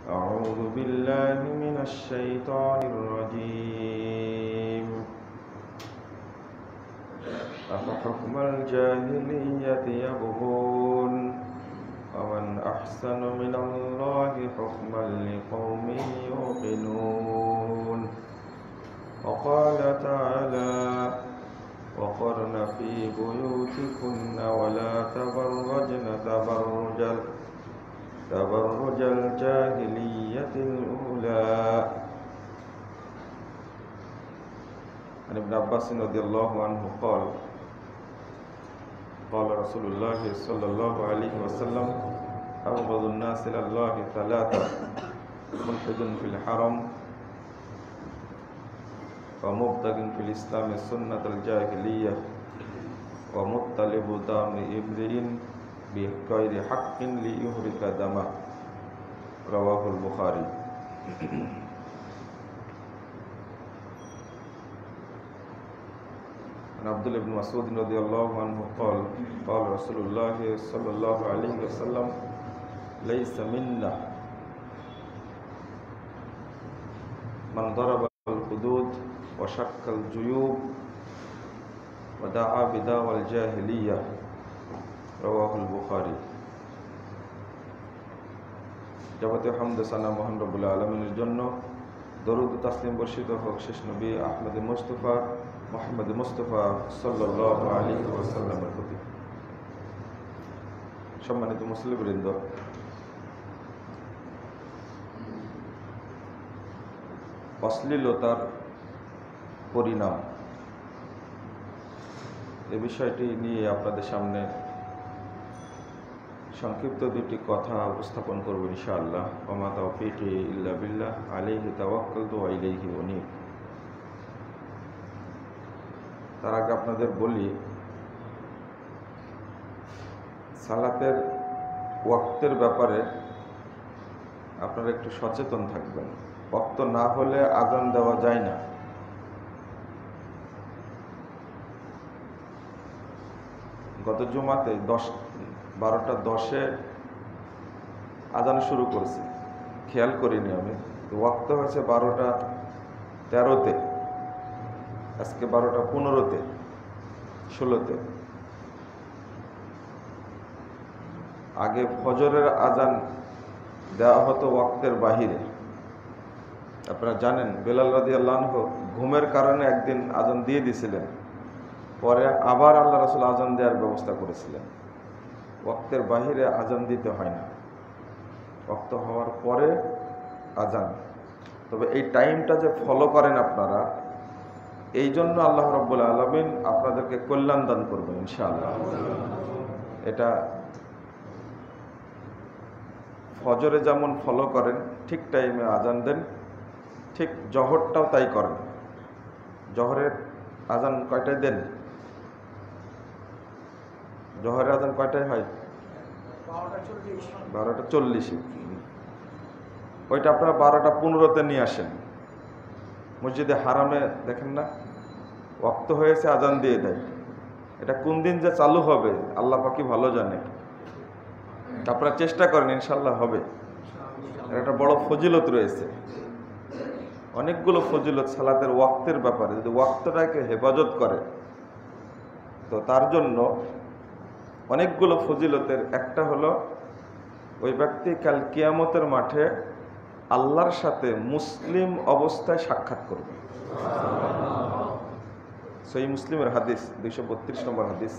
أعوذ بالله من الشيطان الرجيم أفحكم الجاهلية يبغون ومن أحسن من الله حكما لقوم يوقنون وقال تعالى وقرن في بيوتكن ولا تبرجن تبرج الجاهلية الأولى. عن ابن عباس رضي الله عنه قال قال رسول الله صلى الله عليه وسلم أبغض الناس إلى الله ثلاثة: ملحد في الحرم ومبتغ في الإسلام سنة الجاهلية ومطلب دم امرئ بغير حق ليهلك دمه. رواه البخاري. عن عبد الله بن مسعود رضي الله عنه قال قال رسول الله صلى الله عليه وسلم ليس منا من ضرب الحدود وشق الجيوب ودعا بدعوى الجاهلية. رواه البخاري. যাবতীয় হামদ সানা মহান রব্বুল আলামিনের জন্য, দরুদ ও তাসলিম বর্ষিত হোক শেষ নবী আহমদ মুস্তাফা সাল্লাল্লাহু আলাইহি ওয়াসাল্লামের প্রতি। সম্মানিত মুসলিমবৃন্দ, অশ্লীলতার পরিণাম এ বিষয়টি নিয়ে আপনাদের সামনে সংক্ষিপ্ত দুটি কথা উপস্থাপন করব ইনশাআল্লাহ। ওয়া মা তাওফীকি ইল্লা বিল্লাহ আলাইহি তাওয়াক্কালতু ওয়া ইলাইহি উনীব। তার আগে আপনাদের বলি, সালাতের ওয়াক্তের ব্যাপারে আপনারা একটু সচেতন থাকবেন। ওয়াক্ত না হলে আযান দেওয়া যায় না। গত জুমাতে 12:10 আযান শুরু করেছি, খেয়াল করিনি আমি। ওয়াক্ত হয়েছে 12:13-তে, আজকে 12:15-তে 16-তে। আগে ফজরের আযান দেওয়া হতো ওয়াক্তের বাহিরে। আপনারা জানেন বেলাল রাদিয়াল্লাহু আনহু ঘুমের কারণে একদিন আযান দিয়ে দিয়েছিলেন, পরে আবার আল্লাহ রাসূল আযান দেওয়ার ব্যবস্থা করেছিলেন। ওয়াক্তের বাহিরে আযান দিতে হয় না, ওয়াক্ত হওয়ার পরে আযান। তবে এই টাইমটা যে ফলো করেন আপনারা, এই জন্য আল্লাহ রাব্বুল আলামিন আপনাদেরকে কল্যাণ দান করবেন ইনশাআল্লাহ। এটা ফজরে যেমন ফলো করেন, ঠিক টাইমে আযান দেন, ঠিক জহরটাও তাই করেন। জহরের আযান কয়টায় দেন? জহরের আযান কয়টায় হয়? 12:40। ওইটা আপনারা 12:15-তে নিয়ে আসেন। মসজিদে হারামে দেখেন না, ওয়াক্ত হয়েছে আযান দিয়ে দেয়। এটা কোন দিন যে চালু হবে আল্লাহ পাকই ভালো জানে। আপনারা চেষ্টা করেন, ইনশাল্লাহ হবে। একটা বড় ফজিলত রয়েছে, অনেকগুলো ফজিলত সালাতের ওয়াক্তের ব্যাপারে। যদি ওয়াক্তটাকে হেফাজত করে তো তার জন্য অনেকগুলো ফজিলতের একটা হলো, ওই ব্যক্তি কাল কিয়ামতের মাঠে আল্লাহর সাথে মুসলিম অবস্থায় সাক্ষাৎ করবে। সহিহ মুসলিমের হাদিস, 232 নম্বর হাদিস।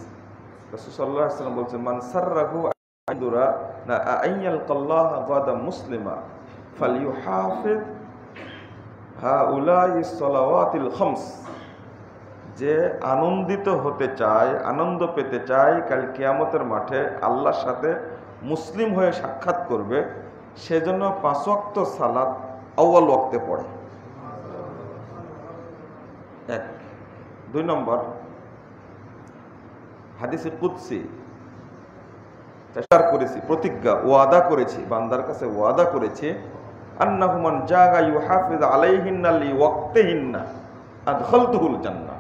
রাসূল সাল্লাল্লাহু আলাইহি ওয়াসাল্লাম বলেছেন, মান সাররাহু আইদুরা না আইয়ালকাল্লাহ গাদা মুসলিমা ফালইউহাফিজ হাউলাইস সালাওয়াতিল খামস। যে আনন্দিত হতে চায়, আনন্দ পেতে চায় কাল কিয়ামতের মাঠে আল্লাহর সাথে মুসলিম হয়ে সাক্ষাৎ করবে, সেজন্য 5 ওয়াক্ত সালাত আউয়াল ওয়াক্তে পড়ে। 1। 2 নম্বর, হাদিসে কুদসি করেছি, প্রতিজ্ঞা ওয়াদা করেছি, বান্দার কাছে ওয়াদা করেছি, আন্নাহু মান জাগা ইউহাফিজ আলাইহিন্না লিওয়াক্তিহিন্না আদখালতুহুল জান্নাহ।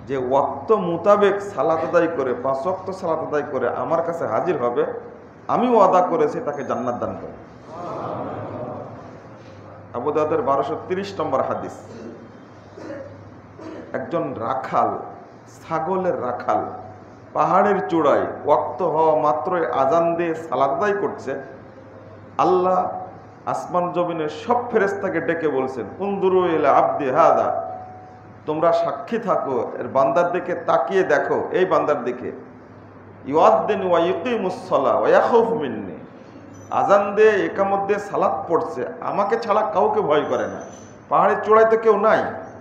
যে ওয়াক্ত মোতাবেক সালাত আদায় করে, 5 ওয়াক্ত সালাত আদায় করে আমার কাছে হাজির হবে, আমি ওয়াদা করেছি তাকে জান্নাত দান করব। আবু দাউদের 1230 নম্বর হাদিস। একজন রাখাল, ছাগলের রাখাল, পাহাড়ের চূড়ায় ওয়াক্ত হওয়া মাত্রই আজান দিয়ে সালাত আদায় করছে। আল্লাহ আসমান জমিনের সব ফেরেশতাকে ডেকে বলছেন, উনদুরু ইলা আবদি হাদা, তোমরা সাক্ষী থাকো, এর বান্দার দিকে তাকিয়ে দেখো, এই বান্দার দিকে, ইউআদ্দিন ওয়া ইউকিমুস সালাহ ওয়া ইয়াখাউফু মিন্নি, আজান দিয়ে একামত দিয়ে সালাত পড়ছে, আমাকে ছাড়া কাউকে ভয় করে না। পাহাড়ের চূড়ায় তো কেউ নাই,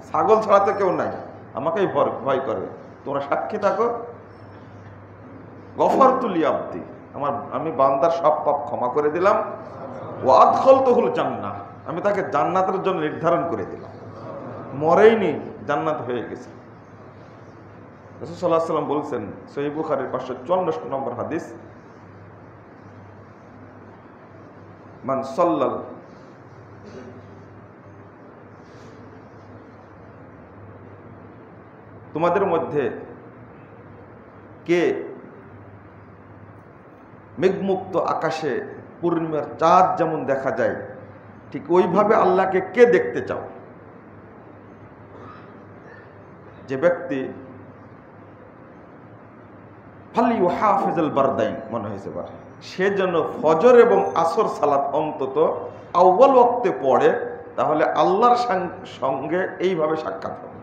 ছাগল ছাড়া তো কেউ নাই, আমাকেই ভয় করে। তোমরা সাক্ষী থাকো। গফারতু লি আবদি, আমি বান্দার সব পাপ ক্ষমা করে দিলাম। ওয়া আদখালতুহুল জান্নাহ, আমি তাকে জান্নাতের জন্য নির্ধারণ করে দিলাম। মরেইনি, জান্নাত হয়ে গেছে। রাসূল সাল্লাল্লাহু আলাইহি ওয়াসাল্লাম বলছেন, সহিহ বুখারীর 554 নম্বর হাদিস, মান সাল্লাল তোমাদের মধ্যে কে মেঘমুক্ত আকাশে পূর্ণিমার চাঁদ যেমন দেখা যায়, ঠিক ওইভাবে আল্লাহকে কে দেখতে চাও? যে ব্যক্তি ফালিউহাফিজুল বারদাইন, মনে হয়েছে বার, সে যেন ফজর এবং আসর সালাত অন্তত আউয়াল ওয়াক্তে পড়ে, তাহলে আল্লাহর সঙ্গে এইভাবে সাক্ষাৎ হবে।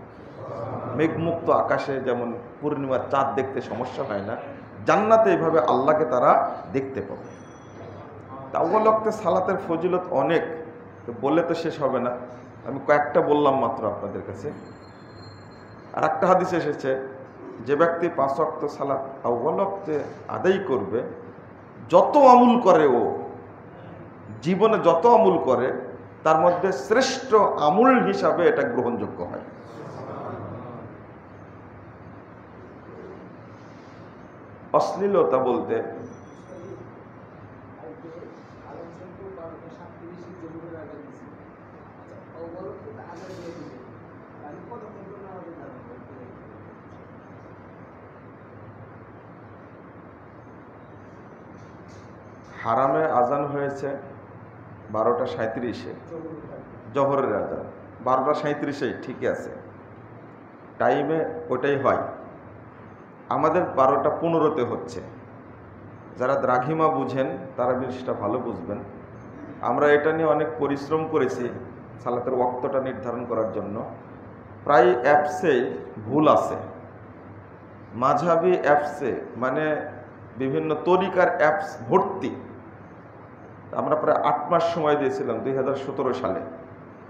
মেঘমুক্ত আকাশে যেমন পূর্ণিমার চাঁদ দেখতে সমস্যা হয় না, জান্নাতে এইভাবে আল্লাহকে তারা দেখতে পাবে। আউয়াল ওয়াক্তে সালাতের ফজিলত অনেক, তো বললে তো শেষ হবে না, আমি কয়েকটা বললাম মাত্র আপনাদের কাছে। আর একটা হাদিস এসেছে, যে ব্যক্তি 5 ওয়াক্ত সালাত আউয়াল ওয়াক্তে আদায় করবে, যত আমল করে, ও জীবনে যত আমল করে, তার মধ্যে শ্রেষ্ঠ আমল হিসাবে এটা গ্রহণযোগ্য হয়। অশ্লীলতা বলতে হারামে আজান হয়েছে 12:37-এ, জোহরের আজান 12:37-এ, ঠিকই আছে, টাইমে ওটাই হয়। আমাদের 12:15-তে হচ্ছে। যারা দ্রাঘিমা বুঝেন তারা জিনিসটা ভালো বুঝবেন। আমরা এটা নিয়ে অনেক পরিশ্রম করেছি সালাতের ওয়াক্তটা নির্ধারণ করার জন্য। প্রায় অ্যাপসে ভুল আছে, মাঝহাবি অ্যাপসে, মানে বিভিন্ন তরিকার অ্যাপস ভর্তি। আমরা প্রায় 8 মাস সময় দিয়েছিলাম 2017 সালে,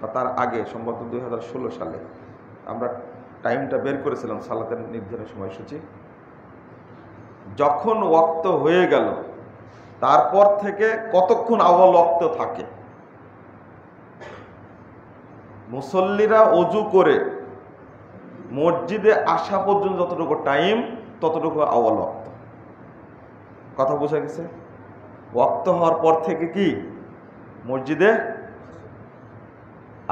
বা তার আগে সম্ভবত 2016 সালে আমরা টাইমটা বের করেছিলাম সালাতের নির্ধারণের সময়সূচি। যখন ওয়াক্ত হয়ে গেল, তারপর থেকে কতক্ষণ আউয়াল ওয়াক্ত থাকে, মুসল্লিরা ওযু করে মসজিদে আসা পর্যন্ত যতটুকু টাইম, ততটুকু আউয়াল ওয়াক্ত। কথা বোঝা গেছে? ওয়াক্ত হওয়ার পর থেকে কি মসজিদে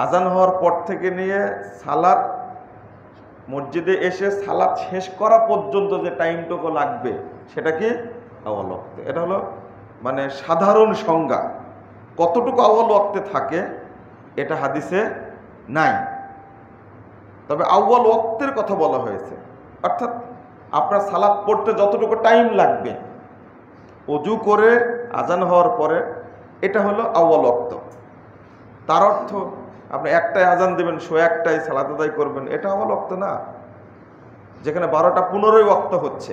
আজান হওয়ার পর থেকে নিয়ে সালাত মসজিদে এসে সালাত শেষ করা পর্যন্ত যে টাইমটুকু লাগবে, সেটা কি আউয়াল ওয়াক্ত। এটা হলো মানে সাধারণ সংজ্ঞা। কতটুকু আউয়াল ওয়াক্তে থাকে এটা হাদিসে নাই, তবে আউয়াল ওয়াক্তের কথা বলা হয়েছে। অর্থাৎ আপনার সালাত পড়তে যতটুকু টাইম লাগবে ওযু করে আজান হওয়ার পরে, এটা হলো আউয়াল ওয়াক্ত। তার অর্থ আপনি একটাই আজান দেবেন, 101টায় সালাত আদায় করবেন, এটা আউয়াল ওয়াক্ত না। যেখানে 12:15 ওয়াক্ত হচ্ছে,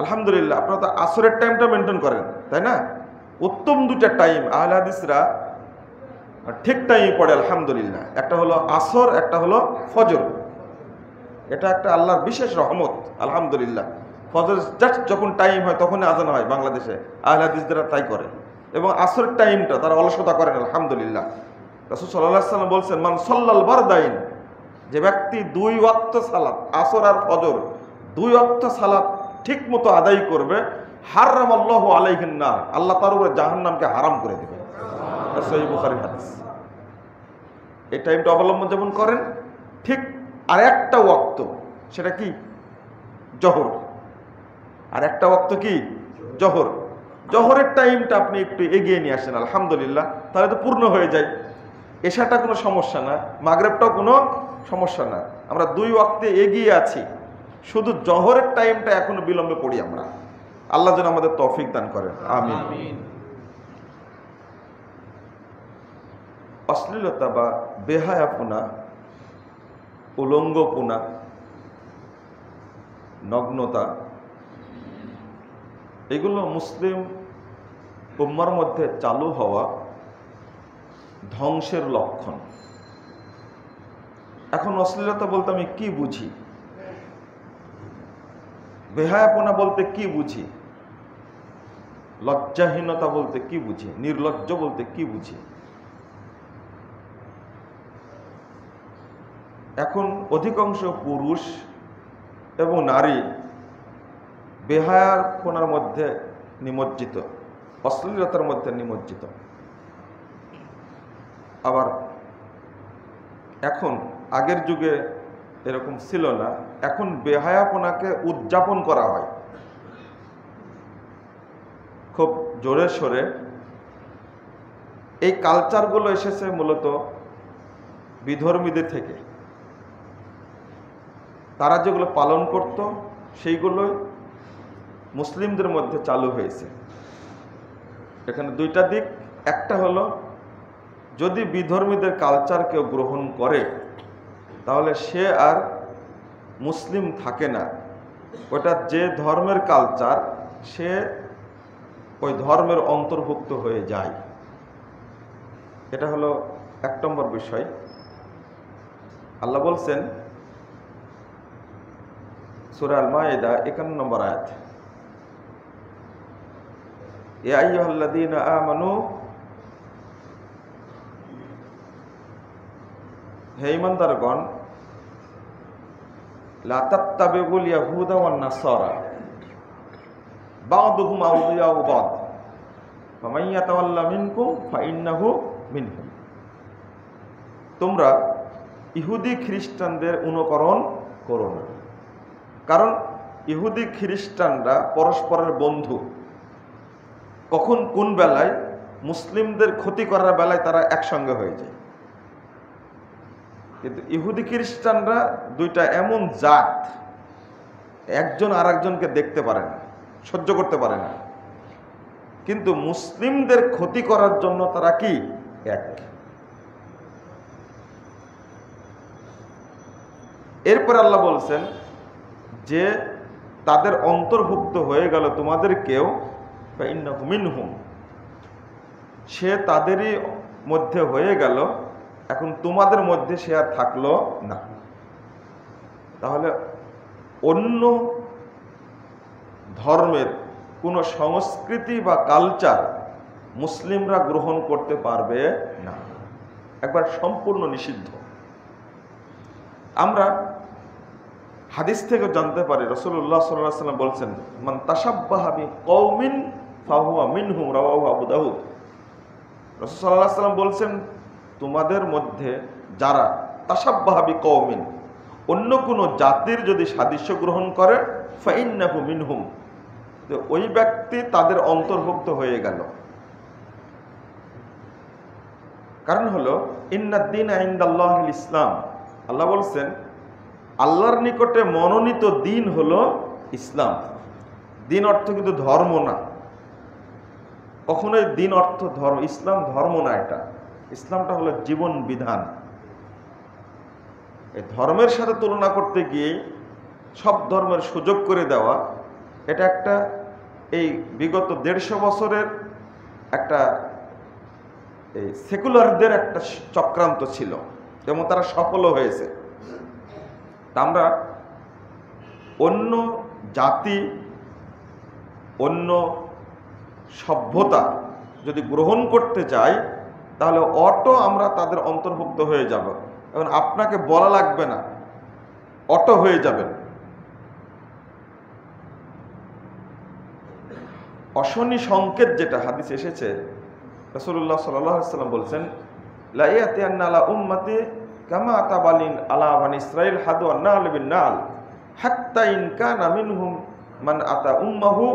আলহামদুলিল্লাহ আপনারা তো আসরের টাইমটা মেনটেন করেন, তাই না? উত্তম দুটা টাইম আহলে হাদিসরা ঠিক টাইমে পড়ে, আলহামদুলিল্লাহ। একটা হলো আসর, একটা হলো ফজর। এটা একটা আল্লাহর বিশেষ রহমত, আলহামদুলিল্লাহ। ফজর জাস্ট যখন টাইম হয় তখনই আজান হয় বাংলাদেশে, আহলে হাদিসরা তাই করে। এবং আসরের টাইমটা তারা অলসতা করেন, আলহামদুলিল্লাহ। রাসূল সাল্লাল্লাহু আলাইহি ওয়াসাল্লাম বলছেন, মান সাল্লাল বারদাইন, যে ব্যক্তি 2 ওয়াক্ত সালাত, আসর আর ফজর 2 ওয়াক্ত সালাত ঠিক মতো আদায় করবে, হারামাল্লাহু আলাইহিন নার, আল্লাহ তার উপরে জাহান্নামকে হারাম করে দেবে। সহিহ বুখারীর হাদিস। এই টাইমটা অবলম্বন যেমন করেন, ঠিক আর একটা ওয়াক্ত, সেটা কি জোহর। আর একটা ওয়াক্ত কি জোহর। জোহরের টাইমটা আপনি একটু এগিয়ে নিয়ে আসেন, আলহামদুলিল্লাহ, তাহলে তো পূর্ণ হয়ে যায়। এশাটা কোনো সমস্যা না, মাগরিবটাও কোনো সমস্যা না, আমরা 2 ওয়াক্তে এগিয়ে আছি, শুধু জোহরের টাইমটা এখনো বিলম্বে পড়ি আমরা। আল্লাহ যেন আমাদের তৌফিক দান করেন, আমিন। অশ্লীলতা বা বেহায়াপনা, উলঙ্গপনা, নগ্নতা, এগুলো মুসলিম উম্মার মধ্যে চালু হওয়া ধ্বংসের লক্ষণ। এখন অশ্লীলতা বলতে আমি কি বুঝি, বেহায়াপনা বলতে কি বুঝি, লজ্জাহীনতা বলতে কি বুঝি, নির্লজ্জ বলতে কি বুঝি? এখন অধিকাংশ পুরুষ এবং নারী বেহায়াপনার মধ্যে নিমজ্জিত, অশ্লীলতার মধ্যে নিমজ্জিত। আবার এখন আগের যুগে এরকম ছিল না, এখন বেহায়াপনাকে উদযাপন করা হয় খুব জোরে সোরে। এই কালচারগুলো এসেছে মূলত বিধর্মীদের থেকে, তারা যেগুলো পালন করত সেইগুলোই মুসলিমদের মধ্যে চালু হয়েছে। এখানে 2টা দিক, একটা হলো যদি বিধর্মীদের কালচার কেউ গ্রহণ করে তাহলে সে আর মুসলিম থাকে না, ওটা যে ধর্মের কালচার সে ওই ধর্মের অন্তর্ভুক্ত হয়ে যায়। এটা হলো 1 নম্বর বিষয়। আল্লাহ বলছেন সূরা আল মায়েদা 51 নম্বর আয়াত, ইয়া আইয়ুহাল্লাযীনা আমানু, হে ঈমানদারগণ, লা তাত্তাবিউল ইয়াহুদা ওয়ান নাসারা বা'দুহুম আউলিয়াউ বা'দ ফামান ইয়াতাওয়াল্লা মিনকুম ফাইন্নাহু মিনহুম। তোমরা ইহুদি খ্রিস্টানদের অনুকরণ করো না, কারণ ইহুদি খ্রিস্টানরা পরস্পরের বন্ধু। কখন কোন বেলায় মুসলিমদের ক্ষতি করার বেলায় তারা একসঙ্গে হয়ে যায়। কিন্তু ইহুদি খ্রিস্টানরা 2টা এমন জাত, একজন আর একজনকে দেখতে পারে না, সহ্য করতে পারে না, কিন্তু মুসলিমদের ক্ষতি করার জন্য তারা কি এক। এরপর আল্লাহ বলছেন যে তাদের অন্তর্ভুক্ত হয়ে গেল তোমাদের কেউ, ফাইন্নাহু মিনহুম, সে তাদেরই মধ্যে হয়ে গেল, এখন তোমাদের মধ্যে সে আর থাকলো না। তাহলে অন্য ধর্মের কোনো সংস্কৃতি বা কালচার মুসলিমরা গ্রহণ করতে পারবে না, একবার সম্পূর্ণ নিষিদ্ধ। আমরা হাদিস থেকে জানতে পারি রাসূলুল্লাহ সাল্লাল্লাহু আলাইহি ওয়াসাল্লাম বলছেন, মান তাশাব্বাহা বিকওমিন ফাহুয়া মিনহুম, রাওয়াহু আবু দাউদ। রাসূল সাল্লাল্লাহু আলাইহি ওয়াসাল্লাম বলছেন, তোমাদের মধ্যে যারা তাশাব্বাহা বিকওমিন, অন্য কোনো জাতির যদি সাদৃশ্য গ্রহণ করে, ফাইন্নাহু মিনহুম, তো ওই ব্যক্তি তাদের অন্তর্ভুক্ত হয়ে গেল। কারণ হলো ইন্নাদ-দীনা ইনদাল্লাহিল ইসলাম, আল্লাহ বলছেন আল্লাহর নিকটে মনোনীত দিন হলো ইসলাম। দিন অর্থ কিন্তু ধর্ম না, কখনোই দিন অর্থ ধর্ম, ইসলাম ধর্ম না, এটা ইসলামটা হলো জীবন বিধান। এই ধর্মের সাথে তুলনা করতে গিয়ে সব ধর্মের সুযোগ করে দেওয়া, এটা একটা এই বিগত 150 বছরের একটা এই সেকুলারদের একটা চক্রান্ত ছিল এবং তারা সফলও হয়েছে। আমরা অন্য জাতি, অন্য সভ্যতা যদি গ্রহণ করতে চাই তাহলে অটো আমরা তাদের অন্তর্ভুক্ত হয়ে যাব, এবং আপনাকে বলা লাগবে না, অটো হয়ে যাবেন। অশনি সংকেত যেটা হাদিস এসেছে, রাসূলুল্লাহ সাল্লাল্লাহু আলাইহি ওয়াসাল্লাম বলছেন, লা ইয়াতিয়ান্না আলা উম্মতি কামা আতাবালিন আলা বানি ইসরাঈল হাদু আন-নাল বিন-নাল হাত্তা ইন কানা মিনহুম মান আতা উম্মাহু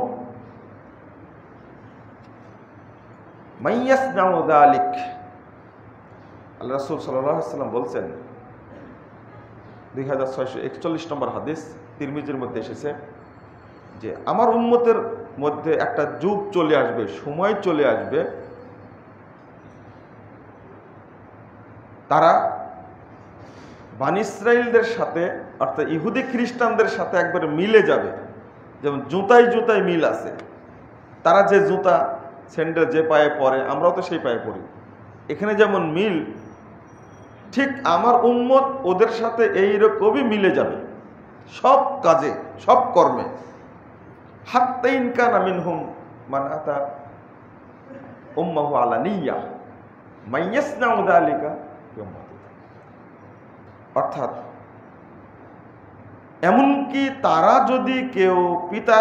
মাইয়াসনাউ যালিক আল্লাহ রাসূল সাল্লাল্লাহু আলাইহি ওয়াসাল্লাম বলছেন, 2641 নম্বর হাদিস, তিরমিজির মধ্যে এসেছে যে আমার উম্মতের মধ্যে একটা যুগ চলে আসবে, সময় চলে আসবে, তারা বনী ইসরাইলদের সাথে অর্থাৎ ইহুদি খ্রিস্টানদের সাথে একবারে মিলে যাবে। যেমন জুতায় জুতায় মিল আছে, তারা যে জুতা স্যান্ডেল যে পায়ে পরে আমরাও তো সেই পায়ে পরি, এখানে যেমন মিল, ঠিক আমার উম্মত ওদের সাথে এইরকমই মিলে যাবে সব কাজে, সব কর্মে। হাত্তা ইন কানা মিনহুম মান আতা উম্মাহু আলানিয়া মাইয়াসনাউ যালিকা ইয়াউমাত। অর্থাৎ এমনকি তারা যদি কেউ পিতা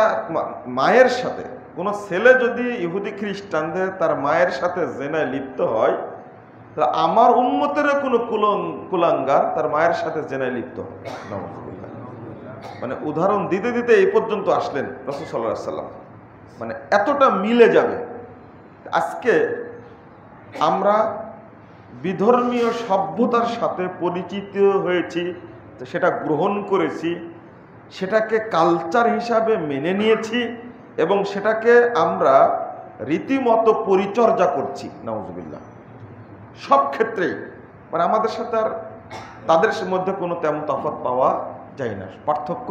মায়ের সাথে, কোনো ছেলে যদি ইহুদি খ্রিস্টানদের তার মায়ের সাথে জেনায় লিপ্ত হয়, তাহলে আমার উম্মতের কোনো কুলাঙ্গার তার মায়ের সাথে জেনায় লিপ্ত হয়। মানে উদাহরণ দিতে দিতে এই পর্যন্ত আসলেন রাসূল সাল্লাল্লাহু আলাইহি ওয়াসাল্লাম, মানে এতটা মিলে যাবে। আজকে আমরা বিধর্মীয় সভ্যতার সাথে পরিচিত হয়েছি, সেটা গ্রহণ করেছি, সেটাকে কালচার হিসাবে মেনে নিয়েছি এবং সেটাকে আমরা রীতিমতো পরিচর্যা করছি। নাউজুবিল্লাহ। সব ক্ষেত্রেই মানে আমাদের সাথে আর তাদের মধ্যে কোনো তেমন তফাৎ পাওয়া যায় না, পার্থক্য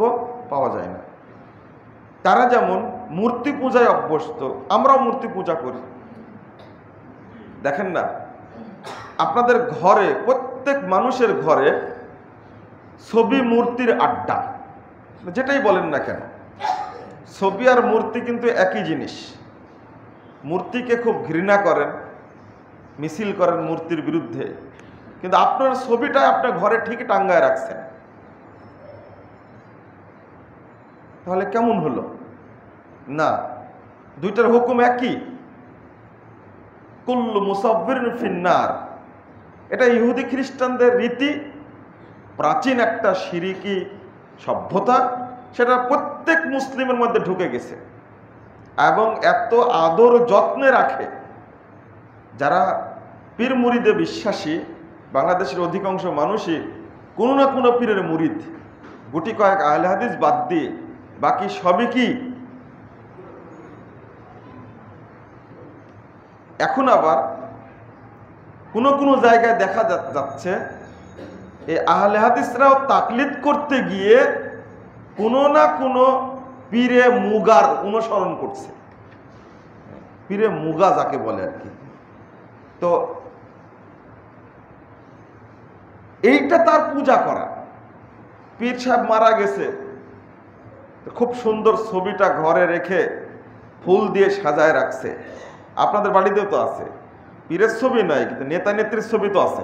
পাওয়া যায় না। তারা যেমন মূর্তি পূজায় অভ্যস্ত, আমরাও মূর্তি পূজা করি। দেখেন না, আপনাদের ঘরে, প্রত্যেক মানুষের ঘরে ছবি মূর্তির আড্ডা, যেটাই বলেন না কেন, ছবি আর মূর্তি কিন্তু একই জিনিস। মূর্তিকে খুব ঘৃণা করেন, মিছিল করেন মূর্তির বিরুদ্ধে, কিন্তু আপনার ছবিটা আপনার ঘরে ঠিক টাঙ্গায় রাখছেন, তাহলে কেমন হলো? না, দুইটার হুকুম একই। কুল্লু মুসাব্বিরিন ফিন্নার, এটা ইহুদি খ্রিস্টানদের রীতি, প্রাচীন একটা শিরিকি সভ্যতা, সেটা প্রত্যেক মুসলিমের মধ্যে ঢুকে গেছে এবং এত আদর যত্নে রাখে। যারা পীর মুরিদে বিশ্বাসী, বাংলাদেশের অধিকাংশ মানুষই কোনো না কোনো পীরের মুরিদ, গুটি কয়েক আহলে হাদিস বাদ দিয়ে বাকি সবই কি। এখন আবার কোনো কোনো জায়গায় দেখা যাচ্ছে এই আহলে হাদিসরাও তাকলিদ করতে গিয়ে কোনো না কোনো পীরে মুগার অনুসরণ করছে। পীরে মুগা যাকে বলে আর কি। তো এইটা তার পূজা করা। পীর সাহেব মারা গেছে, খুব সুন্দর ছবিটা ঘরে রেখে ফুল দিয়ে সাজায় রাখছে। আপনাদের বাড়িতেও তো আছে, পীরের ছবি নয় কিন্তু নেতা নেত্রীর ছবি তো আছে,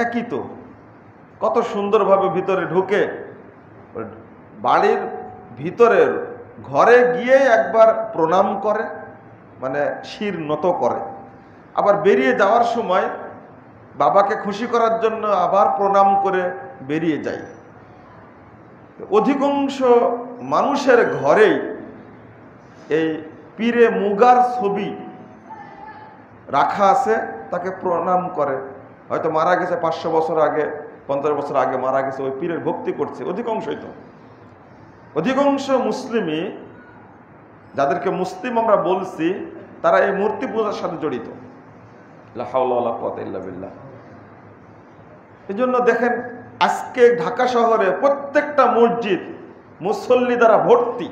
একই তো। কত সুন্দরভাবে ভিতরে ঢুকে বাড়ির ভিতরের ঘরে গিয়ে একবার প্রণাম করে, মানে শির নত করে, আবার বেরিয়ে যাওয়ার সময় বাবাকে খুশি করার জন্য আবার প্রণাম করে বেরিয়ে যায়। অধিকাংশ মানুষের ঘরেই এই পীরে মুগার ছবি রাখা আছে, তাকে প্রণাম করে। হয়তো মারা গেছে 500 বছর আগে, 50 বছর আগে মারা গেছে, ওই পীরের ভক্তি করছে অধিকাংশই। তো অধিকাংশ মুসলিমই, যাদেরকে মুসলিম আমরা বলছি, তারা এই মূর্তি পূজার সাথে জড়িত। লা হাওলা ওয়ালা কুওয়াতা ইল্লা বিল্লাহ। এই জন্য দেখেন আজকে ঢাকা শহরে প্রত্যেকটা মসজিদ মুসল্লি দ্বারা ভর্তি।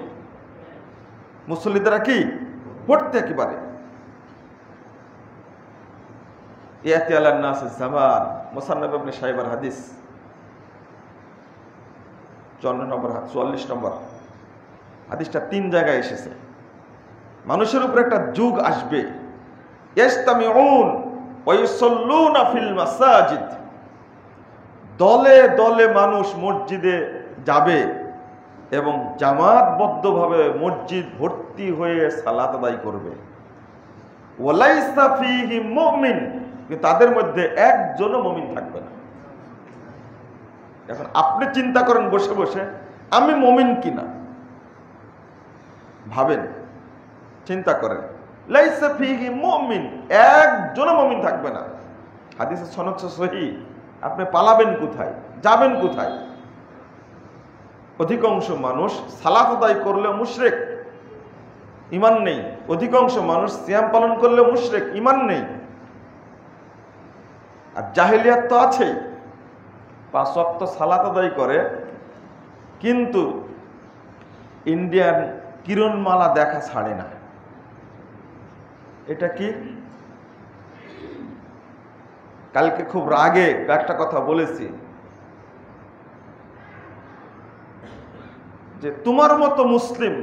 মুসল্লি দ্বারা কি ভর্তি একেবারে। ইয়াতি আলান নাস জামান, মুসান্নাফ ইবনে শাইবার হাদিস 44 নম্বর হাদিসটা 3 জায়গায় এসেছে। মানুষের উপর একটা যুগ আসবে, ইস্তামিউন ওয়া ইউসাল্লুনা ফিল মাসাজিদ, দলে দলে মানুষ মসজিদে যাবে এবং জামাতবদ্ধভাবে মসজিদ ভর্তি হয়ে সালাত আদায় করবে। ওয়ালাইসা ফীহি মুমিন, কিন্তু তাদের মধ্যে একজনও মুমিন থাকবে না। এখন আপনি চিন্তা করেন বসে বসে, আমি মুমিন কিনা ভাবেন, চিন্তা করেন। লাইসা ফীহি মুমিন, একজনও মুমিন থাকবে না। হাদিসের সনদ সহিহ। আপনি পালাবেন কোথায়, যাবেন কোথায়? অধিকাংশ মানুষ সালাত আদায় করলে মুশরিক, ঈমান নেই। অধিকাংশ মানুষ সিয়াম পালন করলে মুশরিক, ঈমান নেই। আর জাহেলিয়াত তো আছেই, 5 ওয়াক্ত সালাত আদায় করে, কিন্তু ইন্ডিয়ান কিরণমালা দেখা ছাড়ে না। এটা কি? কালকে খুব রাগে একটা কথা বলেছি যে তোমার মতো মুসলিম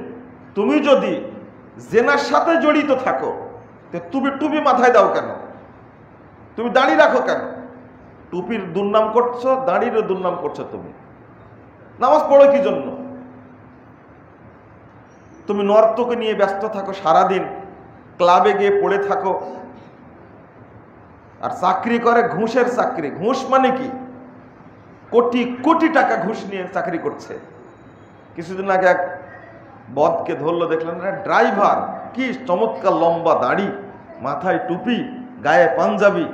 তুমি যদি জেনার সাথে জড়িত থাকো, তুমি টুপি মাথায় দাও কেন? তুমি দাড়ি রাখো কেন? টুপির দুর্নাম করছো, দাড়িরও দুর্নাম করছো। তুমি নামাজ পড়ো কি জন্য? তুমি নর্তকে নিয়ে ব্যস্ত থাকো সারাদিন, ক্লাবে গিয়ে পড়ে থাকো, আর চাকরি করে ঘুষের চাকরি। ঘুষ মানে কি? কোটি কোটি টাকা ঘুষ নিয়ে চাকরি করছে। কিছুদিন আগে এক বদকে ধরলো, দেখলেন ড্রাইভার, কি চমৎকার লম্বা দাড়ি, মাথায় টুপি, গায়ে পাঞ্জাবি,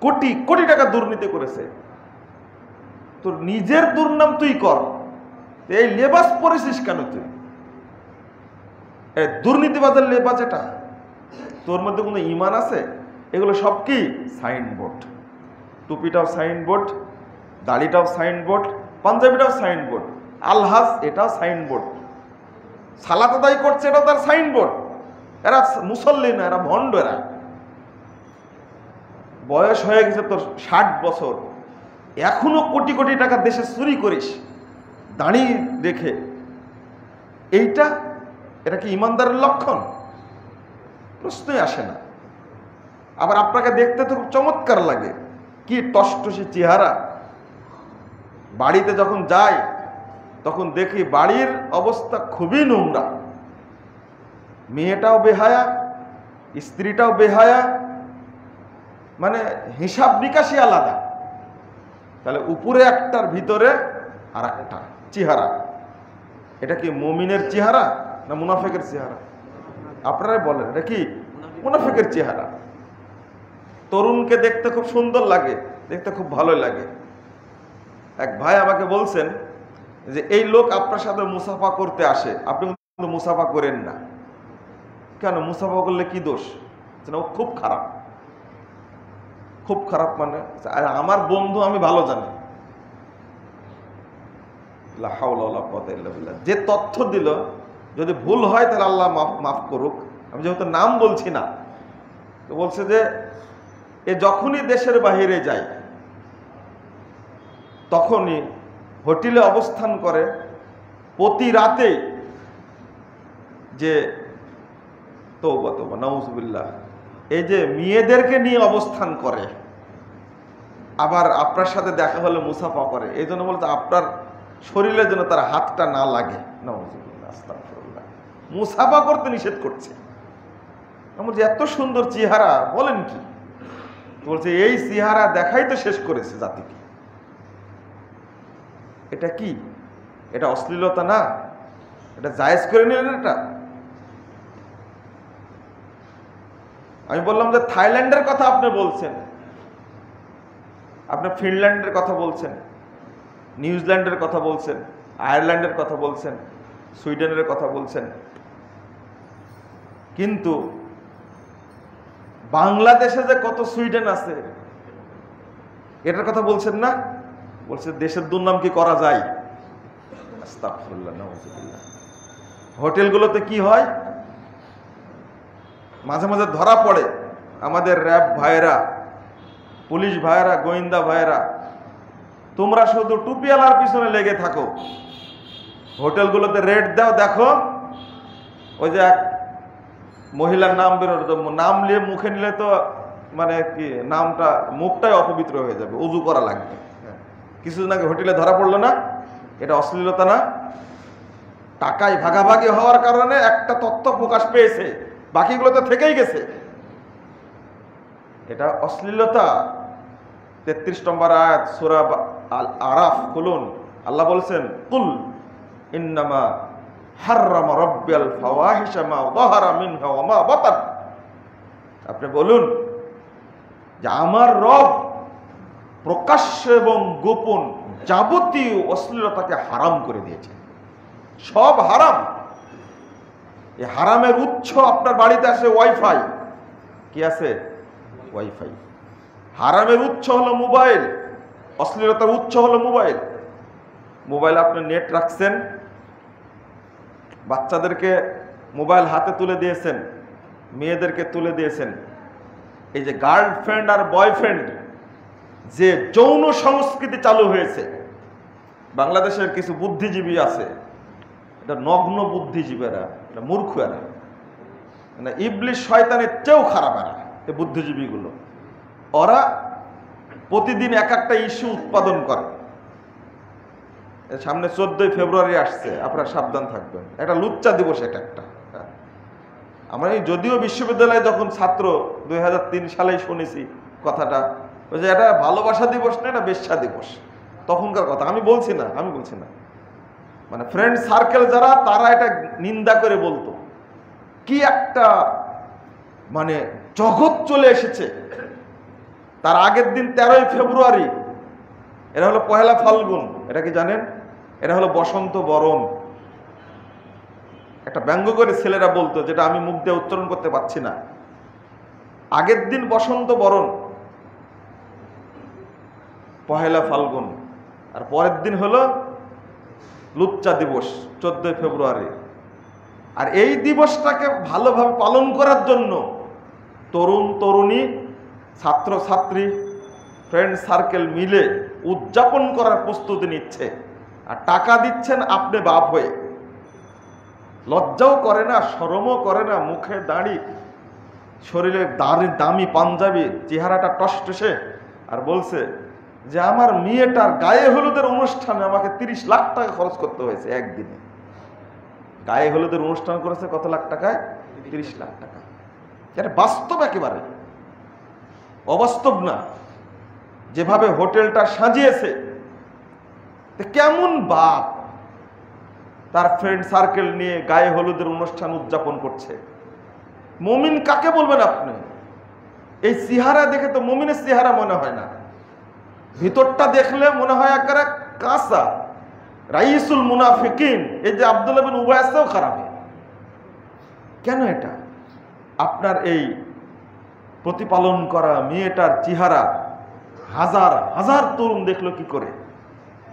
কোটি কোটি টাকা দুর্নীতি করেছে। তোর নিজের দুর্নাম তুই কর, এই লেবাস পরেছিস কেন তুই? দুর্নীতিবাজের লেবাস এটা। তোর মধ্যে কোনো ঈমান আছে? এগুলো সব কি? সাইনবোর্ড। টুপিটাও সাইনবোর্ড, দাড়িটাও সাইনবোর্ড, পাঞ্জাবিটাও সাইনবোর্ড, আলহাজ এটাও সাইনবোর্ড, সালাত আদায় করছে এটাও তার সাইনবোর্ড। এরা মুসল্লি না, এরা ভণ্ড। এরা বয়স হয়ে গেছে তোর 60 বছর, এখনো কোটি কোটি টাকা দেশে চুরি করিস দাড়ি রেখে। এটা কি ইমানদারের লক্ষণ? প্রশ্নই আসে না। আবার আপনাকে দেখতে তো খুব চমৎকার লাগে, কি টসটসে চেহারা। বাড়িতে যখন যাই তখন দেখি বাড়ির অবস্থা খুবই নোংরা। মেয়েটাও বেহায়া, স্ত্রীটাও বেহায়া, মানে হিসাব নিকাশই আলাদা। তাহলে উপরে একটার ভিতরে আর একটা চেহারা। এটা কি মুমিনের চেহারা না মুনাফিকের চেহারা? আপনারাই বলেন, এটা কি মুনাফিকের চেহারা। তরুণকে দেখতে খুব সুন্দর লাগে, দেখতে খুব ভালো লাগে। এক ভাই আমাকে বলছেন যে এই লোক আপনার সাথে মুসাফা করতে আসে, আপনি কিন্তু মুসাফা করেন না কেন? মুসাফা করলে কি দোষ? ও খুব খারাপ। খুব খারাপ মানে? আমার বন্ধু, আমি ভালো জানি। যে তথ্য দিল, যদি ভুল হয় তাহলে আল্লাহ মাফ করুক, আমি যেহেতু নাম বলছি না। তো বলছে যে এ যখনই দেশের বাহিরে যায় তখনই হোটেলে অবস্থান করে, প্রতি রাতে যে তওবা তওবা নাউজুবিল্লাহ, এই যে মেয়েদেরকে নিয়ে অবস্থান করে, আবার আপনার সাথে দেখা হলে মুসাফা করে। এই জন্য বলতে আপনার শরীরে যেন তার হাতটা না লাগে। নাউজুবিল্লাহ, আস্তাগফিরুল্লাহ। মুসাফা করতে নিষেধ করছে। আমার যে এত সুন্দর চেহারা, বলেন কি? বলছে এই চেহারা দেখাই তো শেষ করেছে জাতিকে। এটা কি? এটা অশ্লীলতা না? এটা জায়েজ করে নিলেন এটা? আমি বললাম যে থাইল্যান্ডের কথা আপনি বলছেন, আপনি ফিনল্যান্ডের কথা বলছেন, নিউজিল্যান্ডের কথা বলছেন, আয়ারল্যান্ডের কথা বলছেন, সুইডেনের কথা বলছেন, কিন্তু বাংলাদেশে যে কত সুইডেন আছে এটার কথা বলছেন না? বলছে দেশের দুর্নাম কি করা যায়? আস্তাগফিরুল্লাহ, নাউজুবিল্লাহ। হোটেলগুলোতে কি হয়? মাঝে মাঝে ধরা পড়ে আমাদের র্যাব ভাইরা, পুলিশ ভাইরা, গোয়েন্দা ভাইরা, তোমরা শুধু টুপিওয়ালার পিছনে লেগে থাকো, হোটেলগুলোতে রেট দাও। দেখো ওই যে এক মহিলার নাম বেরোতো, নাম নিয়ে মুখে নিলে তো মানে কি নামটা, মুখটাই অপবিত্র হয়ে যাবে, উজু করা লাগবে। কিছুদিন আগে হোটেলে ধরা পড়লো না? এটা অশ্লীলতা না? টাকায় ভাগাভাগি হওয়ার কারণে একটা তথ্য প্রকাশ পেয়েছে, বাকিগুলো তো থেকেই গেছে। এটা অশ্লীলতা। 33 নম্বর আয়াত সূরা আল আরাফ খুলুন, আল্লাহ বলছেন কুল ইন্নামা হাররামা রাব্বিয়াল ফাওয়াহিশা মা যাহারা মিনহা ওয়া মা বাতান। আপনি বলুন যে আমার রব প্রকাশ্য এবং গোপন যাবতীয় অশ্লীলতাকে হারাম করে দিয়েছে, সব হারাম। এই হারামের উৎস আপনার বাড়িতে আছে ওয়াইফাই। কি আছে? ওয়াইফাই। হারামের উৎস হলো মোবাইল, অশ্লীলতার উৎস হলো মোবাইল। মোবাইল আপনি নেট রাখছেন, বাচ্চাদেরকে মোবাইল হাতে তুলে দিয়েছেন, মেয়েদেরকে তুলে দিয়েছেন। এই যে গার্লফ্রেন্ড আর বয়ফ্রেন্ড যে যৌন সংস্কৃতি চালু হয়েছে, বাংলাদেশের কিছু বুদ্ধিজীবী আছে, এটা নগ্ন বুদ্ধিজীবীরা, এটা মূর্খ এরা, মানে ইবলিশ শয়তানের চেয়েও খারাপ এরা, এই বুদ্ধিজীবীগুলো। ওরা প্রতিদিন এক একটা ইস্যু উৎপাদন করে। সামনে 14ই ফেব্রুয়ারি আসছে, আপনারা সাবধান থাকবেন। একটা লুচ্চা দিবস, এটা একটা। আমরা এই যদিও বিশ্ববিদ্যালয়ে যখন ছাত্র 2003 সালেই শুনেছি কথাটা, ওই যে এটা ভালোবাসা দিবস না, এটা বেশ্যা দিবস, তখনকার কথা। আমি বলছি না, মানে ফ্রেন্ড সার্কেল যারা, তারা এটা নিন্দা করে বলতো কি একটা মানে জগৎ চলে এসেছে। তার আগের দিন 13ই ফেব্রুয়ারি, এটা হলো পহেলা ফাল্গুন। এটা কি জানেন? এটা হলো বসন্ত বরণ। একটা ব্যঙ্গ করে ছেলেরা বলতো, যেটা আমি মুখ দিয়ে উচ্চারণ করতে পারছি না। আগের দিন বসন্ত বরণ, পহেলা ফাল্গুন, আর পরের দিন হলো লুচ্চা দিবস 14ই ফেব্রুয়ারি। আর এই দিবসটাকে ভালোভাবে পালন করার জন্য তরুণ তরুণী, ছাত্র ছাত্রী, ফ্রেন্ড সার্কেল মিলে উদযাপন করার প্রস্তুতি নিচ্ছে। আর টাকা দিচ্ছেন আপনি বাপ হয়ে। লজ্জাও করে না, শরমও করে না, মুখে দাড়ি, শরীরে দামি পাঞ্জাবি, চেহারাটা টসটসে, আর বলছে যে আমার মেয়েটার গায়ে হলুদের অনুষ্ঠানে আমাকে 30 লাখ টাকা খরচ করতে হয়েছে একদিনে। গায়ে হলুদের অনুষ্ঠান করেছে কত লাখ টাকায়? 30 লাখ টাকা। এটা বাস্তব, একেবারে অবাস্তব না। যেভাবে হোটেলটা সাজিয়েছে, কেমন বাপ তার ফ্রেন্ড সার্কেল নিয়ে গায়ে হলুদের অনুষ্ঠান উদযাপন করছে। মুমিন কাকে বলবেন আপনি? এই চেহারা দেখে তো মুমিনের চেহারা মনে হয় না, ভিতরটা দেখলে মনে হয় একেবারে কাঁচা। রাইসুল মুনাফিকিন, এই যে আব্দুল্লাহ বিন উবাইর চেয়েও খারাপ। কেন? এটা আপনার এই প্রতিপালন করা মেয়েটার চেহারা হাজার হাজার তরুণ দেখলো কি করে,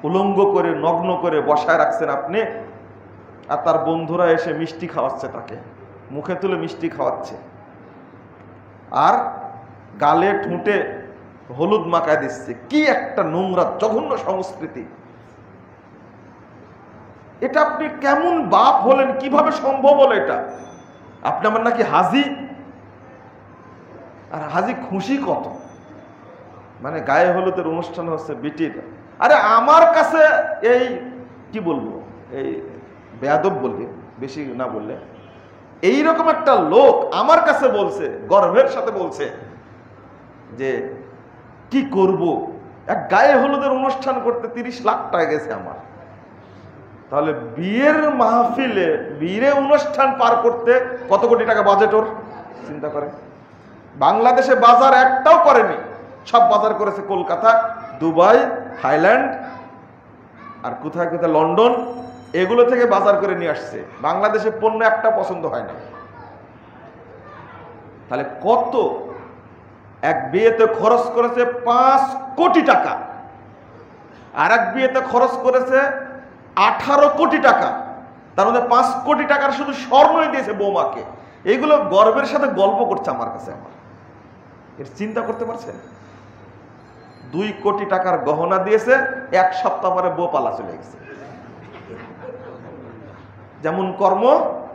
উলঙ্গ করে নগ্ন করে বসায় রাখছেন আপনি। আর তার বন্ধুরা এসে মিষ্টি খাওয়াচ্ছে, তাকে মুখে তুলে মিষ্টি খাওয়াচ্ছে, আর গালে ঠুঁটে হলুদ মাখায় দিচ্ছে। কি একটা নোংরা জঘন্য সংস্কৃতি! এটা আপনি কেমন বাপ হলেন? কিভাবে সম্ভব হলো এটা? আপনি আমার নাকি হাজি, আর হাজি খুশি কত, মানে গায়ে হলুদের অনুষ্ঠান হচ্ছে বিটির। আরে আমার কাছে এই কি বলবো, এই বেয়াদব বলবে বেশি না বললে, এইরকম একটা লোক আমার কাছে বলছে, গর্বের সাথে বলছে যে কি করব, এক গায়ে হলুদের অনুষ্ঠান করতে 30 লাখ টাকা গেছে আমার। তাহলে বিয়ের মাহফিলে, বিয়ে অনুষ্ঠান পার করতে কত কোটি টাকা বাজেট ওর, চিন্তা করে। বাংলাদেশে বাজার একটাও করেনি, সব বাজার করেছে কলকাতা, দুবাই, থাইল্যান্ড, আর কোথায় কোথায় লন্ডন, এগুলো থেকে বাজার করে নিয়ে আসছে। বাংলাদেশে পণ্য একটা পছন্দ হয় না। তাহলে কত এক বিয়েতে খরচ করেছে 5 কোটি টাকা, আর এক বিয়েতে খরচ করেছে 18 কোটি টাকা। তার মধ্যে 5 কোটি টাকার শুধু স্বর্ণই দিয়েছে বৌমাকে। এগুলো গর্বের সাথে গল্প করছে আমার কাছে। আমার এর চিন্তা করতে পারছেন? 2 কোটি টাকার গহনা দিয়েছে, 1 সপ্তাহ পরে বউ পালা চলে গেছে। যেমন কর্ম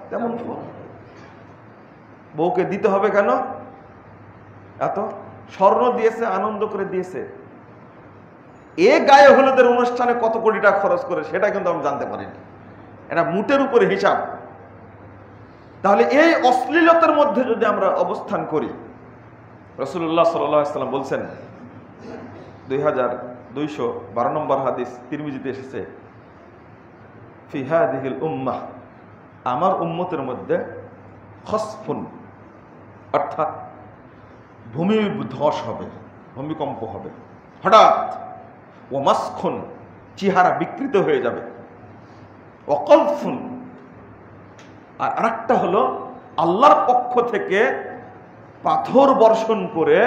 তেমন ফল। বউকে দিতে হবে কেন? এত স্বর্ণ দিয়েছে, আনন্দ করে দিয়েছে। এ গায়ে হলুদের অনুষ্ঠানে কত কোটি টাকা খরচ করে সেটা কিন্তু আমি জানতে পারিনি। এটা মুটের উপরে হিসাব। তাহলে এই অশ্লীলতার মধ্যে যদি আমরা অবস্থান করি, রাসূলুল্লাহ সাল্লাল্লাহু আলাইহি ওয়াসাল্লাম বলছেন, 2212 নম্বর হাদিস তিরমিজিতে এসেছে, ফি হাযিহিল উম্মাহ, আমার উম্মতের মধ্যে খসফুন, অর্থাৎ ভূমি ধস হবে, ভূমিকম্প হবে হঠাৎ। ও মাসখুন, চেহারা বিকৃত হয়ে যাবে। অকলফুন, আর আরেকটা হলো আল্লাহর পক্ষ থেকে পাথর বর্ষণ করে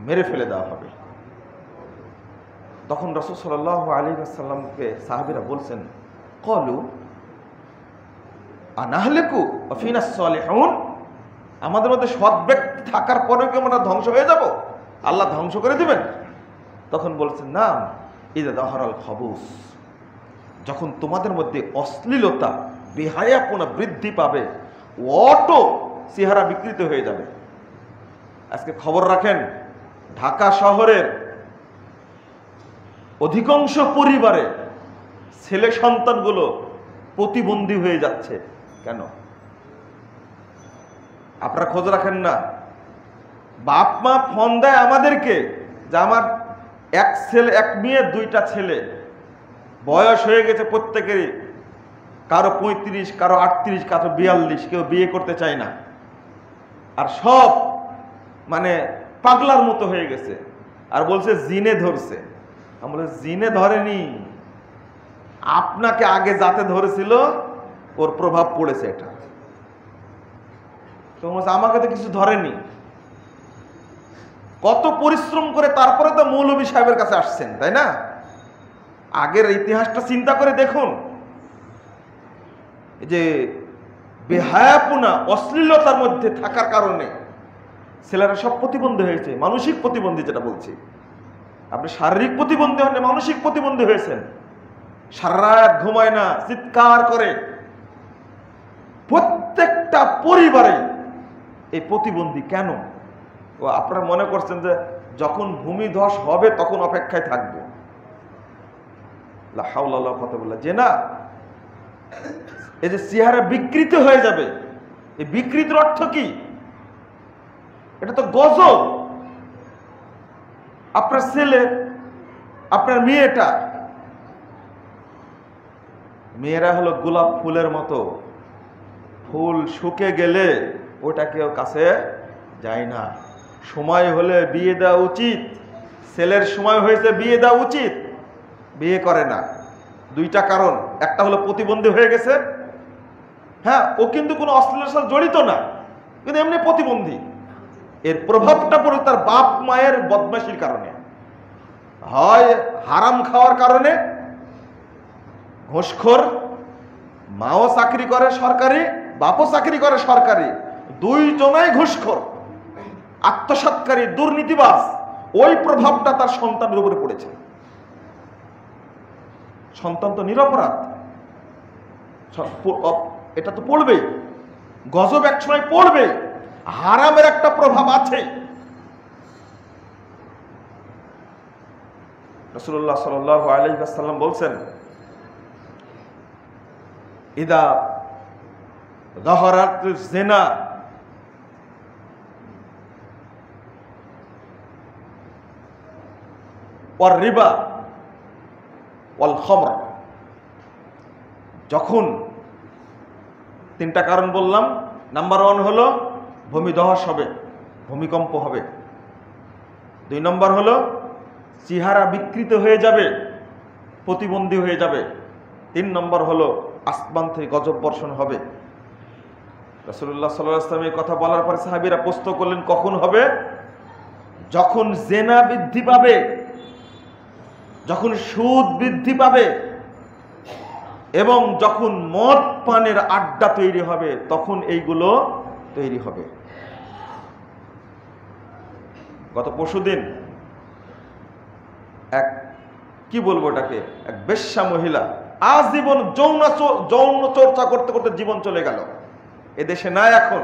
মেরে ফেলে দেওয়া হবে। তখন রাসূল সাল্লাল্লাহু আলাইহি ওয়াসাল্লামকে সাহাবীরা বলছেন, ক্বালু আনাহলিকু ওয়া ফিনা সালিহুন, আমাদের মধ্যে সৎ ব্যক্তি থাকার পরেও কি আমরা ধ্বংস হয়ে যাব? আল্লাহ ধ্বংস করে দিবেন? তখন বলছেন, না, ইযা যাহারাল খাবুস, যখন তোমাদের মধ্যে অশ্লীলতা, বেহায়াপনা বৃদ্ধি পাবে, অটো চেহারা বিকৃত হয়ে যাবে। আজকে খবর রাখেন, ঢাকা শহরের অধিকাংশ পরিবারে ছেলে সন্তানগুলো প্রতিবন্ধী হয়ে যাচ্ছে। কেন? আপনারা খোঁজ রাখেন না? বাপ মা ফোন দেয় আমাদেরকে যে আমার এক ছেলে, এক মেয়ে, দুইটা ছেলে, বয়স হয়ে গেছে প্রত্যেকেরই, কারো 35, কারো 38, কারো 42, কেউ বিয়ে করতে চায় না, আর সব মানে পাগলার মতো হয়ে গেছে, আর বলছে জিনে ধরছে। আমি বলছি, জিনে ধরেনি, আপনাকে আগে যাতে ধরেছিল ওর প্রভাব পড়েছে এটা। তো আমাকে তো কিছু ধরেনি। কত পরিশ্রম করে তারপরে তো মৌলভী সাহেবের কাছে আসছেন, তাই না? আগের ইতিহাসটা চিন্তা করে দেখুন, যে বেহায়াপনা, অশ্লীলতার মধ্যে থাকার কারণে ছেলেরা সব প্রতিবন্ধী হয়েছে। মানসিক প্রতিবন্ধী যেটা বলছি, আপনি শারীরিক প্রতিবন্ধী হন, মানসিক প্রতিবন্ধী হয়েছেন। সারা রাত ঘুমায় না, চিৎকার করে। প্রত্যেকটা পরিবারে এই প্রতিবন্ধী কেন? ও আপনারা মনে করছেন যে যখন ভূমিধস হবে তখন অপেক্ষায় থাকবো? লা হাওলা ওয়ালা কুওয়াতা ইল্লা বিল্লাহ। যে না, এই যে চেহারা বিকৃত হয়ে যাবে, এই বিকৃতির অর্থ কি? এটা তো গজব। আপনার ছেলে, আপনার মেয়েরা হলো গোলাপ ফুলের মতো, ফুল শুকে গেলে ওটা কেউ কাছে যায় না। সময় হলে বিয়ে দেওয়া উচিত, ছেলের সময় হয়েছে বিয়ে দেওয়া উচিত, বিয়ে করে না। দুইটা কারণ, একটা হলো প্রতিবন্ধী হয়ে গেছে। হ্যাঁ, ও কিন্তু কোনো অশ্লীলতার সাথে জড়িত না, কিন্তু এমনি প্রতিবন্ধী। এর প্রভাবটা পড়ে তার বাপ মায়ের বদমাশির কারণে, হয় হারাম খাওয়ার কারণে। ঘুষখোর, মাও চাকরি করে সরকারি, বাপও চাকরি করে সরকারি, দুইজনাই ঘুষখোর, আত্মসাৎকারী, দুর্নীতিবাজ। ওই প্রভাবটা তার সন্তানের উপরে পড়েছে। সন্তান তো নিরপরাধ, এটা তো পড়বেই, গজব একসময় পড়বে। হারামের একটা প্রভাব আছে। রাসূলুল্লাহ সাল্লাল্লাহু আলাইহি ওয়াসাল্লাম বলছেন, ইদা যাহারাতুজ জিনা ওয়ার রিবা ওয়াল খামর, যখন তিনটা কারণ বললাম। নাম্বার 1 হলো ভূমিধস হবে, ভূমিকম্প হবে। 2 নম্বর হলো চেহারা বিকৃত হয়ে যাবে, প্রতিবন্ধী হয়ে যাবে। 3 নম্বর হলো আসমান থেকে গজব বর্ষণ হবে। রাসূলুল্লাহ সাল্লাল্লাহু আলাইহি ওয়াসাল্লাম এই কথা বলার পরে সাহাবীরা প্রশ্ন করলেন, কখন হবে? যখন জেনা বৃদ্ধি পাবে, যখন সুদ বৃদ্ধি পাবে, এবং যখন মদ পানের আড্ডা তৈরি হবে, তখন এইগুলো তৈরি হবে। গত পরশুদিন এক, কি বলবো এটাকে, এক বেশ্যা মহিলা আজীবন যৌন চর্চা করতে করতে জীবন চলে গেল। এদেশে নাই এখন।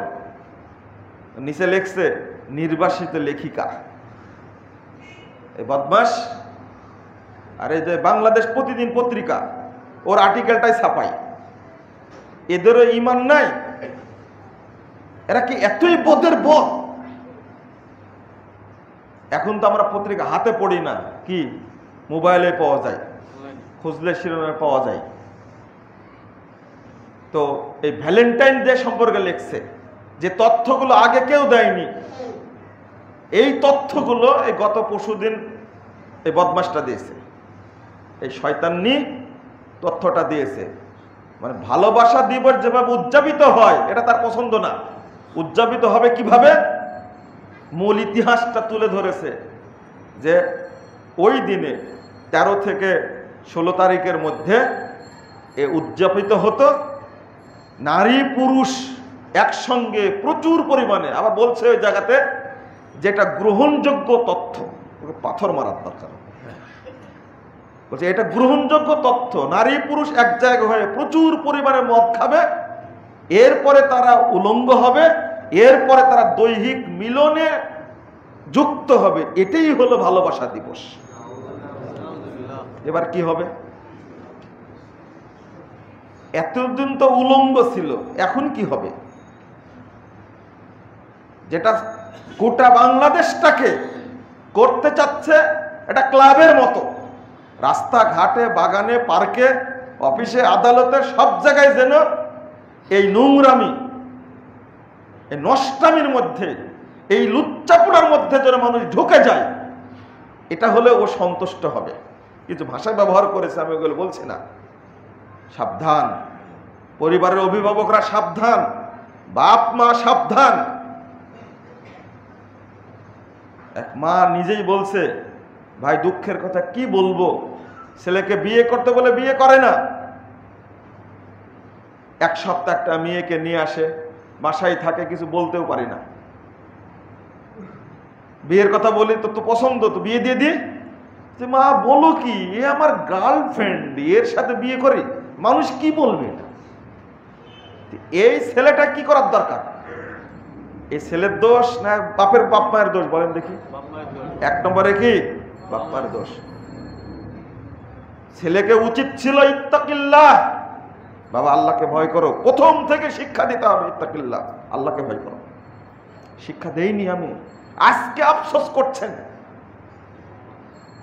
নিচে লেখছে নির্বাসিত লেখিকা। এই বদমাস। আর এই যে বাংলাদেশ প্রতিদিন পত্রিকা, ওর আর্টিকেলটাই ছাপাই। এদেরও ঈমান নাই। এরা কি এতই বদের বদ? এখন তো আমরা পত্রিকা হাতে পড়ি না, কি মোবাইলে পাওয়া যায়, খুঁজলে শিরোনামে পাওয়া যায়। তো এই ভ্যালেন্টাইন ডে সম্পর্কে লেখছে যে তথ্যগুলো আগে কেউ দেয়নি। এই তথ্যগুলো এই গত পরশুদিন এই বদমাসটা দিয়েছে, এই শয়তানি তথ্যটা দিয়েছে। মানে ভালোবাসা দিবস যেভাবে উদযাপিত হয় এটা তার পছন্দ না। উদযাপিত হবে কিভাবে? মূল ইতিহাসটা তুলে ধরেছে যে ওই দিনে 13 থেকে 16 তারিখের মধ্যে উদযাপিত হতো নারী পুরুষ একসঙ্গে প্রচুর পরিমাণে। আবার বলছে ওই জায়গাতে যেটা গ্রহণযোগ্য তথ্য, পাথর মারার দরকার, বলছে এটা গ্রহণযোগ্য তথ্য, নারী পুরুষ এক জায়গা হয়ে প্রচুর পরিমাণে মদ খাবে, এরপরে তারা উলঙ্গ হবে, এরপরে তারা দৈহিক মিলনে যুক্ত হবে। এটাই হলো ভালোবাসা দিবস। এবার কি হবে? এতদিন তো উলঙ্গ ছিল, এখন কি হবে? যেটা গোটা বাংলাদেশটাকে করতে চাচ্ছে এটা ক্লাবের মতো, রাস্তাঘাটে, বাগানে, পার্কে, অফিসে, আদালতে, সব জায়গায় যেন এই নোংরামি, এই নষ্টামির মধ্যে, এই লুচ্চাপুরার মধ্যে যেন মানুষ ঢুকে যায়, এটা হলে ও সন্তুষ্ট হবে। কিছু ভাষা ব্যবহার করেছে, আমি ওগুলো বলছি না। সাবধান, পরিবারের অভিভাবকরা সাবধান, বাপ মা সাবধান। এক মা নিজেই বলছে, ভাই দুঃখের কথা কি বলবো, ছেলেকে বিয়ে করতে বলে বিয়ে করে না। এক সপ্তাহ একটা মেয়েকে নিয়ে আসে, বাসায় থাকে, কিছু বলতেও পারি না। বিয়ের কথা বলি, তো পছন্দ, তো বিয়ে দিয়ে দিই। যে মা বলো কি, এ আমার গার্লফ্রেন্ড, এর সাথে বিয়ে করি, মানুষ কি বলবে? এই ছেলেটা কি করার দরকার? এই ছেলের দোষ না বাপের বাপ মায়ের দোষ? বলেন দেখি। এক নম্বরে কি বাপ মায়ের দোষ। ছেলেকে উচিত ছিল ইত্তাকিল্লাহ, বাবা আল্লাহকে ভয় করো। প্রথম থেকে শিক্ষা দিতে হবে ইত্তাকিল্লাহ, আল্লাহকে ভয় করো। শিক্ষা দেইনি আমি, আজকে আফসোস করছেন।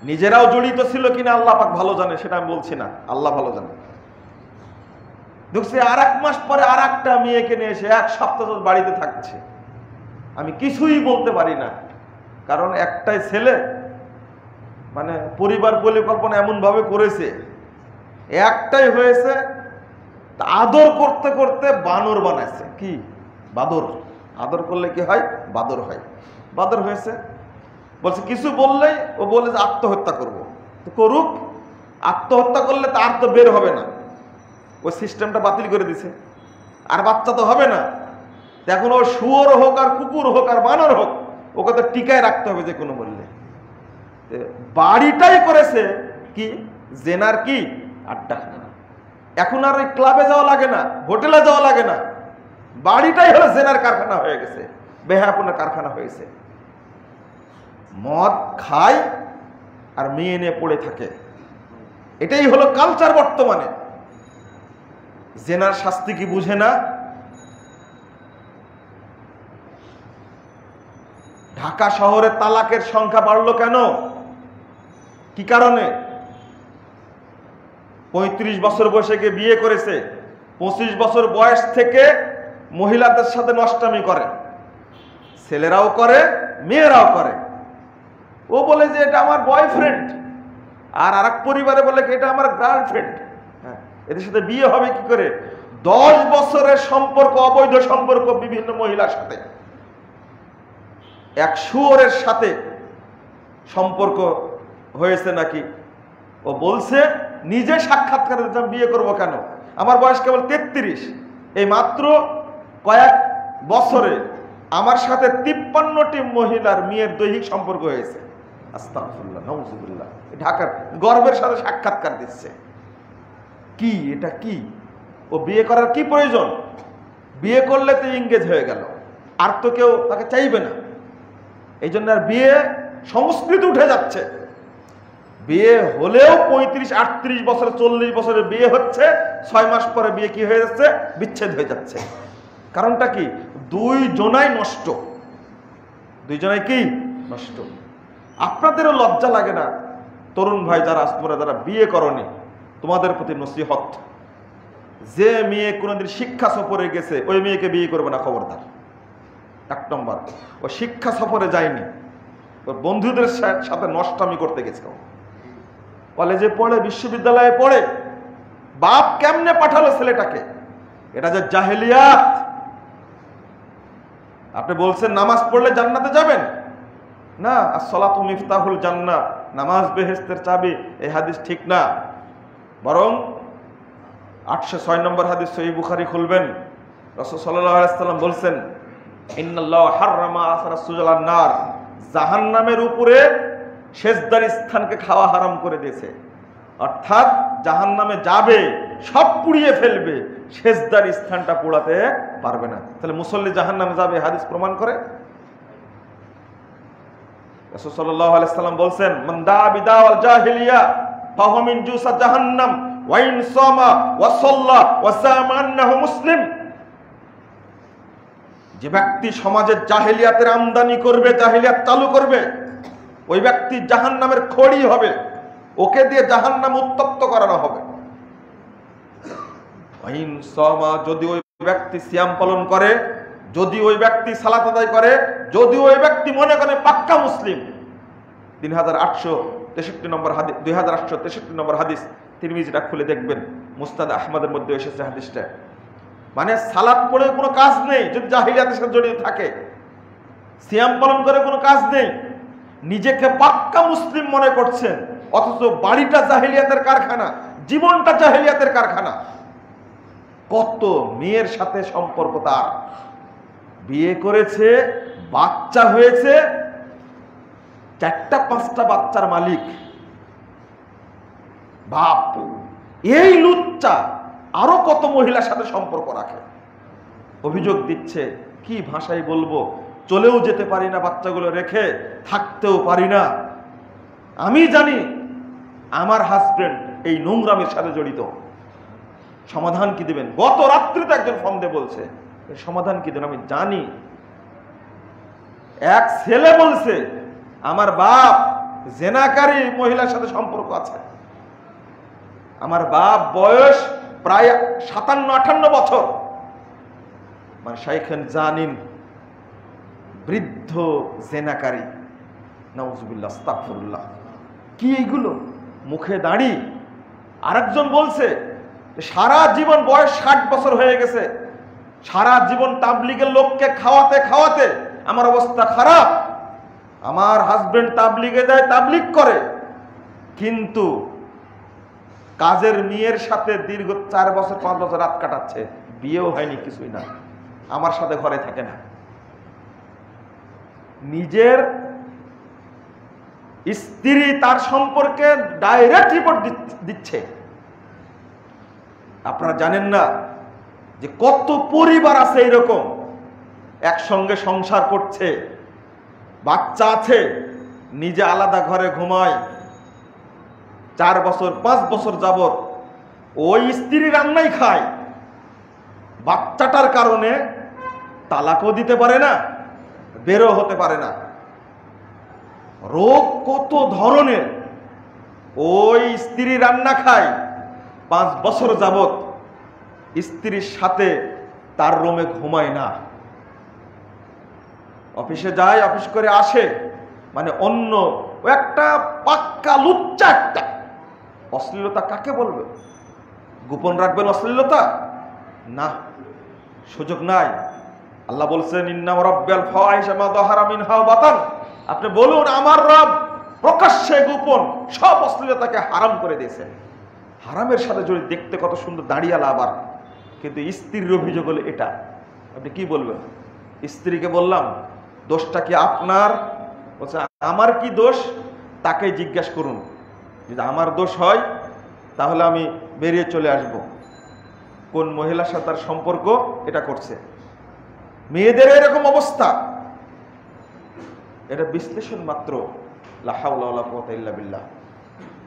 নিজেরাও জড়িত ছিল কিনা আল্লাহ পাক ভালো জানে, সেটা আমি বলছি না, আল্লাহ ভালো জানে। দেখছি আর 1 মাস পরে আর একটা মেয়েকে নিয়ে এসে 1 সপ্তাহ বাড়িতে থাকছে। আমি কিছুই বলতে পারি না, কারণ একটাই ছেলে, মানে পরিবার পরিকল্পনা এমন ভাবে করেছে, একটাই হয়েছে, আদর করতে করতে বানর বানাইছে। কি বাদর? আদর করলে কি হয়? বাদর হয়। বাদর হয়েছে। বলছে কিছু বললেই ও বলে যে আত্মহত্যা করব। তো করুক, আত্মহত্যা করলে তার তো বের হবে না, ওই সিস্টেমটা বাতিল করে দিছে, আর বাচ্চা তো হবে না। এখন ও শুয়োর হোক আর কুকুর হোক আর বানর হোক, ওকে তো টিকায় রাখতে হবে যে কোনো মূল্যে। বাড়িটাই করেছে কি জেনার কি আড্ডাখানা। এখন আর ওই ক্লাবে যাওয়া লাগে না, হোটেলে যাওয়া লাগে না, বাড়িটাই হলো জেনার কারখানা হয়ে গেছে, বেহায়াপনার কারখানা হয়েছে। মদ খায় আর মেয়ে নিয়ে পড়ে থাকে, এটাই হলো কালচার বর্তমানে। জেনার শাস্তি কি বুঝে না? ঢাকা শহরে তালাকের সংখ্যা বাড়লো কেন? কি কারণে? 35 বছর বয়সে গিয়ে বিয়ে করেছে, 25 বছর বয়স থেকে মহিলাদের সাথে নষ্টামি করে, ছেলেরাও করে মেয়েরাও করে। ও বলে যে এটা আমার বয়ফ্রেন্ড, আর আরেক পরিবারে বলে এটা আমার গার্লফ্রেন্ড। এদের সাথে বিয়ে হবে কি করে? 10 বছরের সম্পর্ক, অবৈধ সম্পর্ক বিভিন্ন মহিলার সাথে। এক শুয়োরের সাথে সম্পর্ক হয়েছে নাকি? ও বলছে নিজে সাক্ষাৎকার দিতাম, বিয়ে করব কেন? আমার বয়স কেবল 33, এই মাত্র কয়েক বছরে আমার সাথে 53টি মহিলার মেয়ের দৈহিক সম্পর্ক হয়েছে। আস্তাগফিরুল্লাহ, নাউযুবিল্লাহ। ঢাকার গর্বের সাথে সাক্ষাৎকার দিচ্ছে। কি এটা? কি ও বিয়ে করার কি প্রয়োজন? বিয়ে করলে তো এঙ্গেজ হয়ে গেল, আর তো কেউ তাকে চাইবে না। এই জন্য আর বিয়ে সংস্কৃতি উঠে যাচ্ছে। বিয়ে হলেও 35, 38 বছর, 40 বছরের বিয়ে হচ্ছে, 6 মাস পরে বিয়ে কি হয়ে যাচ্ছে? বিচ্ছেদ হয়ে যাচ্ছে। কারণটা কি? দুইজনাই নষ্ট, দুইজনাই কি নষ্ট। আপনাদেরও লজ্জা লাগে না? তরুণ ভাই যারা তোমরা যারা বিয়ে করনি, তোমাদের প্রতি নসিহত, যে মেয়ে কোনোদিন শিক্ষা সফরে গেছে ওই মেয়েকে বিয়ে করবে না, খবরদার। 1 নম্বর, ও শিক্ষা সফরে যায়নি, ওর বন্ধুদের সাথে নষ্টামি করতে গেছে, কলেজে পড়ে, বিশ্ববিদ্যালয়ে পড়ে, বাপ কেমনে পাঠালো ছেলেটাকে? এটা যে জাহেলিয়াত। আপনি বলছেন নামাজ পড়লে জান্নাতে যাবেন না, as-সালাতু মিফতাহুল জান্নাহ, নামাজ বেহেশতের চাবি, এই হাদিস ঠিক না। বরং 806 নম্বর হাদিস সহিহ বুখারী খুলবেন, রাসূল সাল্লাল্লাহু আলাইহি ওয়াসাল্লাম বলছেন, ইন্নাল্লাহু হাররামা আসরা সুজালান নার, জাহান্নামের উপরে সেজদার স্থানকে খাওয়া হারাম করে দিয়েছে। অর্থাৎ জাহান্নামে যাবে, সব পুড়িয়ে ফেলবে, সেজদার স্থানটা পোড়াতে পারবে না। তাহলে মুসল্লি জাহান্নামে যাবে, হাদিস প্রমাণ করে। রাসূল সাল্লাল্লাহু আলাইহি ওয়াসাল্লাম বলছেন, মান দা বিদাওয়াল জাহিলিয়া ফাহুয়া মিন জুসা জাহান্নাম ওয়া ইন সামা ওয়া সাল্লা ওয়া সামা আন্নাহু মুসলিম। যে ব্যক্তি সমাজের জাহেলিয়াতের আমদানি করবে, জাহেলিয়াত চালু করবে, ওই ব্যক্তি জাহান্নামের খড়ি হবে, ওকে দিয়ে জাহান্নাম উত্তপ্ত করানো হবে। যদি ওই ব্যক্তি সিয়াম পালন করে, যদি ওই ব্যক্তি সালাত আদায় করে, যদি ওই ব্যক্তি মনে করে পাক্কা মুসলিম, 3863 নম্বর হাদিস, 2863 নম্বর হাদিস, তিরমিজিটা খুলে দেখবেন, মুসনাদ আহমদের মধ্যে এসেছে হাদিসটা। মানে সালাত পড়ে কোনো কাজ নেই যদি জাহিলিয়াতের সাথে জড়িত থাকে, সিয়াম পালন করে কোনো কাজ নেই, নিজেকে পাক্কা মুসলিম মনে করছেন, অথচ বাড়িটা জাহিলিয়াতের কারখানা, জীবনটা জাহিলিয়াতের কারখানা। কত মেয়ের সাথে সম্পর্ক তার, বিয়ে করেছে, বাচ্চা হয়েছে, 4-5টা বাচ্চার মালিক বাপ। এই লুচ্চা আরো কত মহিলার সাথে সম্পর্ক রাখে, অভিযোগ দিচ্ছে, কি ভাষায় বলবো, চলেও যেতে পারি না, বাচ্চাগুলো রেখে থাকতেও পারি না। আমি জানি আমার হাজবেন্ড এই নোংরামের সাথে জড়িত। সমাধান কি দিবেন? গত রাত্রিতে একজন ফোন দিয়ে বলছে, সমাধান কি দেবেন? আমি জানি। এক ছেলে বলছে, আমার বাপ জেনাকারী মহিলার সাথে সম্পর্ক আছে। আমার বাপ বয়স প্রায় 57-58 বছর, মানে শাইখান জানিন, বৃদ্ধ জেনাকারী। নাউজুবিল্লাহ, আস্তাগফিরুল্লাহ। কি এইগুলো? মুখে দাড়ি। আরেকজন বলছে সারা জীবন, বয়স 60 বছর হয়ে গেছে, সারা জীবন তাবলিগের লোককে খাওয়াতে খাওয়াতে আমার অবস্থা খারাপ। আমার হাজবেন্ড তাবলিগে যায়, তাবলিগ করে, কিন্তু কাজের মেয়ের সাথে দীর্ঘ 4 বছর 5 বছর রাত কাটাচ্ছে, বিয়েও হয়নি, কিছুই না, আমার সাথে ঘরে থাকে না। নিজের স্ত্রী তার সম্পর্কে ডাইরেক্ট রিপোর্ট দিচ্ছে। আপনারা জানেন না যে কত পরিবার আছে এরকম, একসঙ্গে সংসার করছে, বাচ্চা আছে, নিজে আলাদা ঘরে ঘুমায়, 4 বছর 5 বছর যাবত ওই স্ত্রী রান্নাই খায়, বাচ্চাটার কারণে তালাকও দিতে পারে না, বেরো হতে পারে না। রোগ কত ধরনের। ওই স্ত্রী রান্না খায়, 5 বছর যাবত স্ত্রীর সাথে তার রুমে ঘুমায় না, অফিসে যায়, অফিস করে আসে, মানে অন্য ও একটা পাক্কা লুচ্চা একটা। অশ্লীলতা কাকে বলবে? গোপন রাখবেন অশ্লীলতা? না, সুযোগ নাই। আল্লাহ বলছেন, ইন্না রাব্বাল ফাওয়াহিশা মা যাহারা মিনহা ওয়া বাতান। আপনি বলুন, আমার রব প্রকাশ্যে গোপন সব অশ্লীলতাকে হারাম করে দিয়েছেন। হারামের সাথে জড়িত, দেখতে কত সুন্দর দাঁড়িয়ালা আবার, কিন্তু স্ত্রীর অভিযোগ হলে এটা। আপনি কি বলবেন? স্ত্রীকে বললাম, দোষটা কি আপনার? বলছে, আমার কি দোষ? তাকে জিজ্ঞাসা করুন, যদি আমার দোষ হয় তাহলে আমি বেরিয়ে চলে আসব। কোন মহিলার সাথে তার সম্পর্ক এটা করছে। মেয়েদের এরকম অবস্থা, এটা বিশ্লেষণ মাত্র। লা হাওলা ওয়ালা কুওয়াতা ইল্লা বিল্লাহ।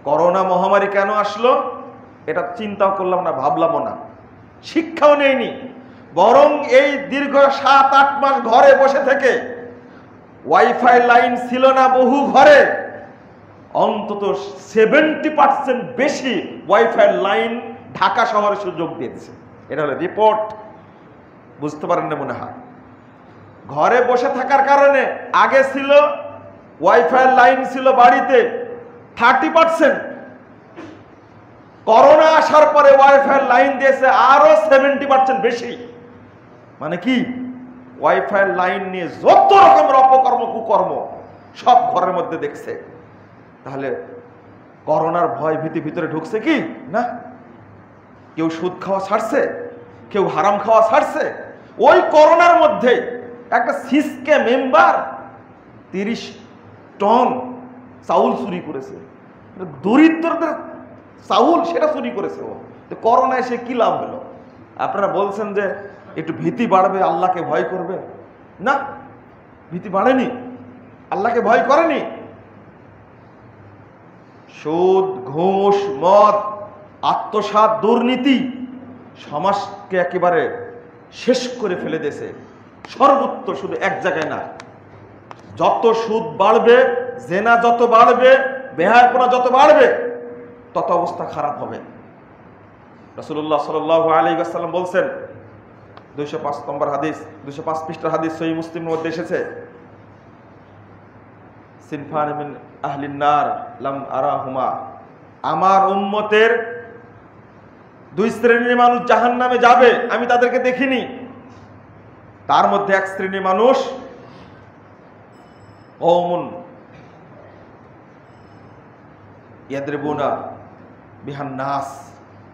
করোনা মহামারী কেন আসলো এটা চিন্তাও করলাম না, ভাবলামও না, শিক্ষাও নেইনি। বরং এই দীর্ঘ 7-8 মাস ঘরে বসে থেকে, ওয়াইফাই লাইন ছিল না বহু ঘরে, অন্তত 70% বেশি ওয়াইফাই লাইন ঢাকা শহরে সুযোগ দিয়েছে। এটা হলো রিপোর্ট, বুঝতে পারেন না মনে হয়। ঘরে বসে থাকার কারণে আগে ছিল ওয়াইফাই লাইন ছিল বাড়িতে 30%, করোনা আসার পরে ওয়াইফাই লাইন দিয়েছে আরো 70% বেশি। মানে কি, ওয়াইফাই লাইন নিয়ে যত রকমের অপকর্ম কুকর্ম সব ঘরের মধ্যে দেখছে। তাহলে করোনার ভয় ভীতি ভিতরে ঢুকছে কি না? কেউ সুদ খাওয়া ছাড়ছে, কেউ হারাম খাওয়া ছাড়ছে। ওই করোনার মধ্যে একটা সিসকে মেম্বার 30 টন চাউল চুরি করেছে, দরিদ্রদের চাউল সেটা চুরি করেছে ও। করোনা এসে কি লাভ হলো? আপনারা বলছেন যে একটু ভীতি বাড়বে, আল্লাহকে ভয় করবে। না, ভীতি বাড়েনি, আল্লাহকে ভয় করেনি। সুদ, ঘুষ, মদ, আত্মসাৎ, দুর্নীতি সমাজকে একেবারে শেষ করে ফেলে দিয়েছে। সর্বত্র, শুধু এক জায়গায় না। যত সুদ বাড়বে, জেনা যত বাড়বে, বেহায়াপনা যত বাড়বে, তত অবস্থা খারাপ হবে। রাসূলুল্লাহ সাল্লাল্লাহু আলাইহি ওয়াসাল্লাম বলছেন, 205 নম্বর হাদিস, 205 পৃষ্ঠার হাদিস, সহিহ মুসলিমের মধ্যে এসেছে, সিনফান মিন আহলিন নার লাম আরাহুমা, আমার উম্মতের 2 শ্রেণীর মানুষ জাহান্নামে যাবে, আমি তাদেরকে দেখিনি। তার মধ্যে এক শ্রেণীর মানুষ, কওমুন ইয়াদরিবুনা বিহান নাস,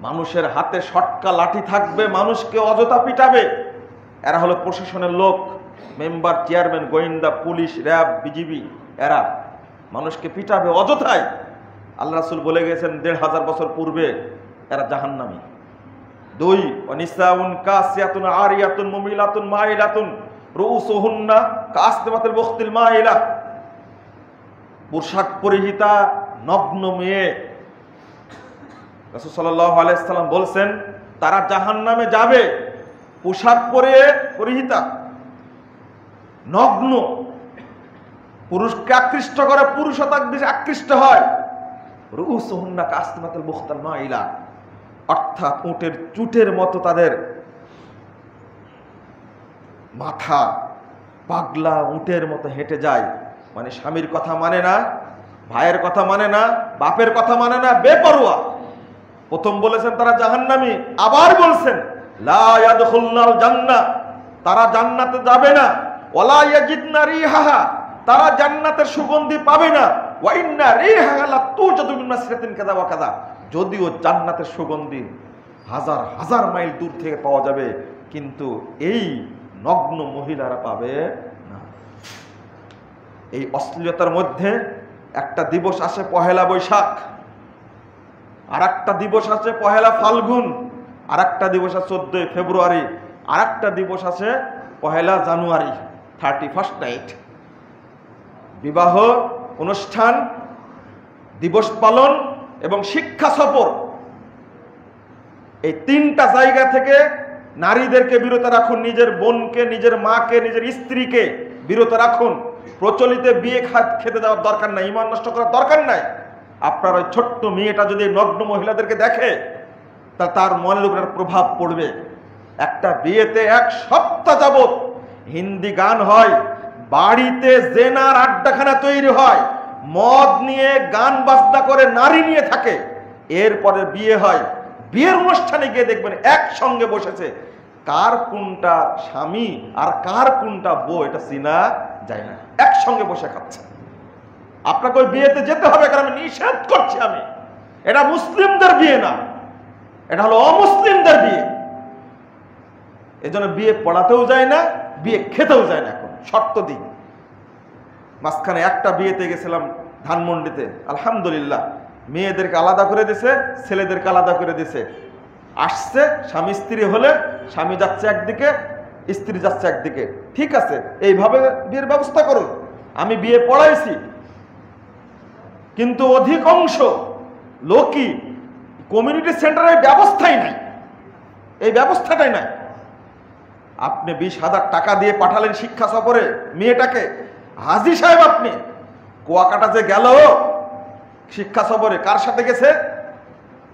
মানুষের হাতে শটকা লাঠি থাকবে, মানুষকে অযথা পিটাবে। এরা হলো প্রশাসনের লোক, মেম্বার, চেয়ারম্যান, গোয়েন্দা, পুলিশ, র্যাব, বিজিবি। এরা মানুষকে পিটাবে অযথায়। আল্লাহ রাসূল বলে গেছেন 1500 বছর পূর্বে এরা জাহান্নামী। 2 ওয়ানিসাউন কাসিয়াতুন আরিয়াতুন মুমিলাতুন মাইলাতুন রুউসুহুন্না কাসনামাতুল বুখতিল মাইলা, পোশাক পরিহিতা নগ্ন মেয়ে। রাসূল সাল্লাল্লাহু আলাইহি সাল্লাম বলছেন তারা জাহান্নামে যাবে, পোশাক পরিহিতা, নগ্ন। পুরুষকে আকৃষ্ট করে, পুরুষও তার দিকে আকৃষ্ট হয়। রুউসুহুন্না কাসনামাতুল বুখতিল মাইলা, অর্থাৎ উটের চুটের মতো তাদের মাথা, পাগলা উটের মতো হেঁটে যায়। মানে স্বামীর কথা মানে না, ভাইয়ের কথা মানে না, বাপের কথা মানে না, বেপরোয়া। প্রথম বলেছেন তারা জাহান্নামী, আবার বলছেন লা ইয়াদখুলনাল জান্নাহ, তারা জান্নাতে যাবে না। ওয়ালা ইয়াজিদনা রিহাহা, তারা জান্নাতের সুগন্ধি পাবে না। ওয়া ইন্না রিহাহা লাতুজাদু মিন মাসরাতিন কাযা ওয়া কাযা, যদিও জান্নাতের সুগন্ধি হাজার হাজার মাইল দূর থেকে পাওয়া যাবে, কিন্তু এই নগ্ন মহিলারা পাবে না। এই অশ্লীলতার মধ্যে একটা দিবস আসে পহেলা বৈশাখ, আর একটা দিবস আছে পহেলা ফাল্গুন, আর একটা দিবস আছে 14 ফেব্রুয়ারি, আর একটা দিবস আছে পহেলা জানুয়ারি, 31st নাইট। বিবাহ অনুষ্ঠান, দিবস পালন এবং শিক্ষা সফর, এই 3টা জায়গা থেকে নারীদেরকে বিরত রাখুন। নিজের বোনকে, নিজের মাকে, নিজের স্ত্রীকে বিরত রাখুন। প্রচলিত বিয়ে খেতে যাওয়ার দরকার নাই, ঈমান নষ্ট করার দরকার নাই। আপনার ওই ছোট্ট মেয়েটা যদি নগ্ন মহিলাদেরকে দেখে, তা তার মনের উপর প্রভাব পড়বে। একটা বিয়েতে 1 সপ্তাহ যাবত হিন্দি গান হয়, বাড়িতে জেনার আড্ডাখানা তৈরি হয়, মদ নিয়ে গান বাজনা করে নারী নিয়ে থাকে। এরপরে বিয়ে হয়, বিয়ের অনুষ্ঠানে গিয়ে দেখবেন একসঙ্গে বসেছে, কার কোনটা স্বামী আর কার কোনটা বউ এটা চিনা যায় না, একসঙ্গে বসে খাচ্ছে। আপনাকে ওই বিয়েতে যেতে হবে, কারণ আমি নিষেধ করছি। এটা মুসলিমদের বিয়ে না, এটা হলো অমুসলিমদের বিয়ে। এজন্য বিয়ে পড়াতেও যায় না, বিয়ে খেতেও যায় না। এখন শর্ত দিই, মাঝখানে একটা বিয়েতে গেছিলাম ধানমন্ডিতে, আলহামদুলিল্লাহ, মেয়েদেরকে আলাদা করে দিছে, ছেলেদেরকে আলাদা করে দিছে। আসছে স্বামী স্ত্রী হলে, স্বামী যাচ্ছে একদিকে, স্ত্রী যাচ্ছে একদিকে, ঠিক আছে, এইভাবে বিয়ের ব্যবস্থা করুন। আমি বিয়ে পড়াইছি, কিন্তু অধিকাংশ লোকই কমিউনিটি সেন্টারের ব্যবস্থাই নাই, এই ব্যবস্থাটাই নাই। আপনি 20,000 টাকা দিয়ে পাঠালেন শিক্ষা সফরে মেয়েটাকে, হাজী সাহেব আপনি কুয়াকাটা যে গেল শিক্ষা সফরে, কার সাথে গেছে?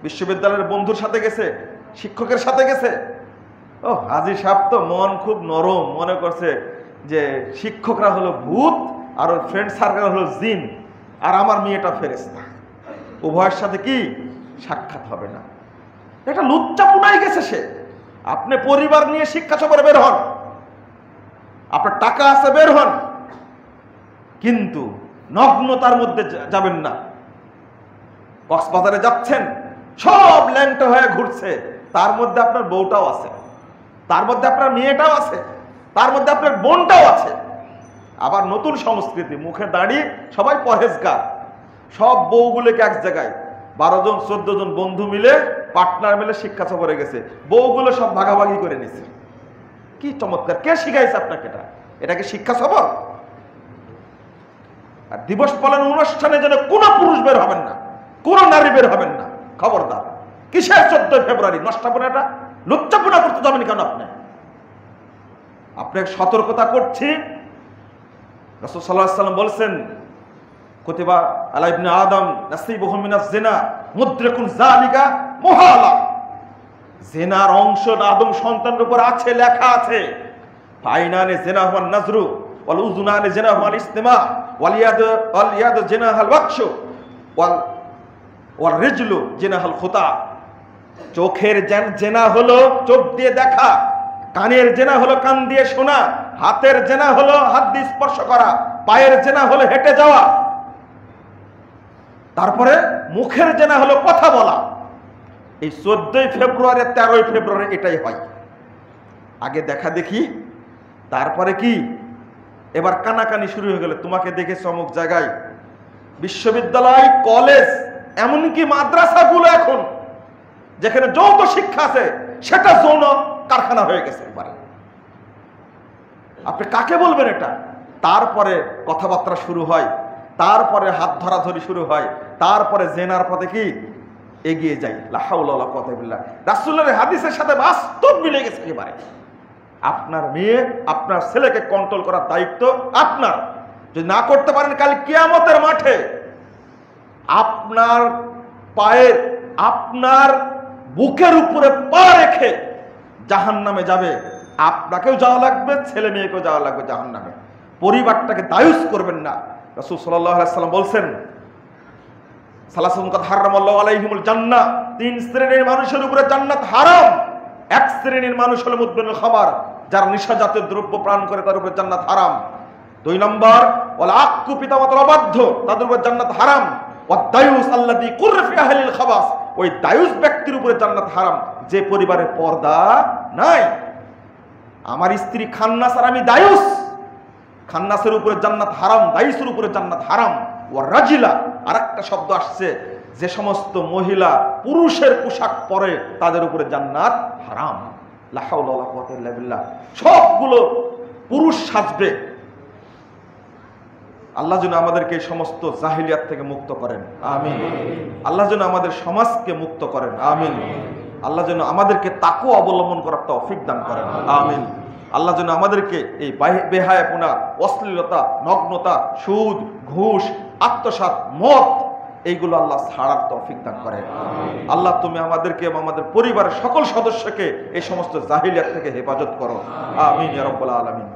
বিশ্ববিদ্যালয়ের বন্ধুর সাথে গেছে, শিক্ষকের সাথে গেছে। হাজী সাহেব তো মন খুব নরম, মনে করছে যে শিক্ষকরা হলো ভূত আর ওর ফ্রেন্ড সার্কেল হলো জিন, আর আমার মেয়েটা ফেরেশতা, উভয়ের সাথে কি সাক্ষাৎ হবে না। এটা লুচ্চাপুনাই গেছে সে। আপনি পরিবার নিয়ে শিক্ষা সফরে বের হন, আপনার টাকা আছে বের হন, কিন্তু নগ্নতার মধ্যে যাবেন না। কক্সবাজারে যাচ্ছেন, সব ল্যাংটা হয়ে ঘুরছে, তার মধ্যে আপনার বউটাও আছে, তার মধ্যে আপনার মেয়েটাও আছে, তার মধ্যে আপনার বোনটাও আছে। আবার নতুন সংস্কৃতি, মুখে দাঁড়িয়ে সবাই পরহেজগার, সব বউগুলোকে এক জায়গায় 12 জন 14 জন বন্ধু মিলে পার্টনার মিলে শিক্ষা সফরে গেছে, বউগুলো সব ভাগাভাগি করে নিছে। কি চমৎকার! কে শিখাইছে আপনাকে এটা? এটা কি শিক্ষা সফর? আর দিবস পালন অনুষ্ঠানে যেন কোনো পুরুষ বের হবেন না, কোনো নারী বের হবেন না, খবরদার। কিসের 14 ফেব্রুয়ারি? নষ্টাপনাটা, লুচ্চাপনা করতে যাবেন কেন আপনি? আপনাকে সতর্কতা করছি। রাসূল সাল্লাল্লাহু আলাইহি ওয়াসাল্লাম বলেছেন, কুতিবা আলা ইবনে আদম নাসিবুহু মিনাজ জিনা মুদরিকুন যালিকা মুহালা। জিনার অংশ আদম সন্তানের উপর আছে, লেখা আছে। ফাইনানে জিনা হুয়ান নাজরু ওয়াল উযুনানে জিনা হুয়াল ইসতিমা ওয়াল ইয়াদু জিনা হাল ওয়াকশু ওয়াল রিজলু জিনা হাল খুতা। চোখের জেনা হলো চোখ দিয়ে দেখা, কানের জেনা হলো কান দিয়ে শোনা, হাতের জেনা হলো হাত দিয়ে স্পর্শ করা, পায়ের জেনা হলো হেঁটে যাওয়া, তারপরে মুখের জেনা হলো কথা বলা। এই 14 ফেব্রুয়ারি 13 ফেব্রুয়ারি এটাই হয়। আগে দেখা দেখি, তারপরে কি এবার কানাকানি শুরু হয়ে গেল। তোমাকে দেখেছি অমুক জায়গায়, বিশ্ববিদ্যালয়, কলেজ, এমনকি মাদ্রাসাগুলো এখন যেখানে যৌথ শিক্ষা আছে সেটা যৌন কারখানা হয়ে গেছে একবারে। আপনি কাকে বলবেন এটা? তারপরে কথাবার্তা শুরু হয়, তারপরে হাত ধরাধরি শুরু হয়, তারপরে জেনার পথে কি এগিয়ে যায়। লা হাওলা ওয়ালা কুওয়াতা ইল্লা বিল্লাহ। রাসূলের হাদিসের সাথে বাস্তব মিলে গেছে এবারে। আপনার মেয়ে, আপনার ছেলেকে কন্ট্রোল করার দায়িত্ব আপনার। যদি না করতে পারেন, কাল কিয়ামতের মাঠে আপনার পায়ের, আপনার বুকের উপরে পা রেখে জাহান্নামে যাবে। আপনাকেও যাওয়া লাগবে, ছেলে মেয়েকেও যাওয়া লাগবে জাহান্নামে। পরিবারটাকে দায়ুস করবেন না। রাসূল সাল্লাল্লাহু আলাইহি ওয়াসাল্লাম বলছেন, সালাসুন কাদ হারামাল্লাহু আলাইহিমুল জান্নাহ, 3 শ্রেণীর মানুষের উপরে জান্নাত হারাম। এক শ্রেণীর মানুষ হলো মুদমিনুল খামার, যারা নেশা জাতীয় দ্রব্য পান করে, তার উপরে জান্নাত হারাম। 2 নম্বর, ওয়াল আক্কু, পিতামাতার অবাধ্য, তাদের উপরে জান্নাত হারাম। ওয়াদ দায়ুস আল্লাযী কুররা ফি আহলিল খাবাস, ওই দায়ুস ব্যক্তির উপরে জান্নাত হারাম, যে পরিবারে পর্দা নাই। আমার স্ত্রী খান্নাস আর আমি দায়ুস, খান্নাসের উপরে জান্নাত হারাম, দায়ুসের উপরে জান্নাত হারাম। ওয়ার রাজিলা, আরেকটা শব্দ আসছে, যে সমস্ত মহিলা পুরুষের পোশাক পরে তাদের উপরে জান্নাত হারাম। লা হাওলা ওয়ালা কুওয়াতা ইল্লা বিল্লাহ। সবগুলো পুরুষ সাজবে। আল্লাহ যেন আমাদেরকে এই সমস্ত জাহিলিয়াত থেকে মুক্ত করেন, আমিন। আল্লাহ যেন আমাদের সমাজকে মুক্ত করেন, আমিন। আল্লাহ যেন আমাদেরকে তাকওয়া অবলম্বন করার তৌফিক দান করেন, আমিন। আল্লাহ যেন আমাদেরকে এই বেহায়াপনা, অশ্লীলতা, নগ্নতা, সুদ, ঘুষ, আত্মসাৎ, মদ, এইগুলো আল্লাহ ছাড়ার তৌফিক দান করেন। আল্লাহ তুমি আমাদেরকে এবং আমাদের পরিবারের সকল সদস্যকে এই সমস্ত জাহিলিয়াত থেকে হেফাজত করো, আমিন ইয়া রাব্বাল আলামিন।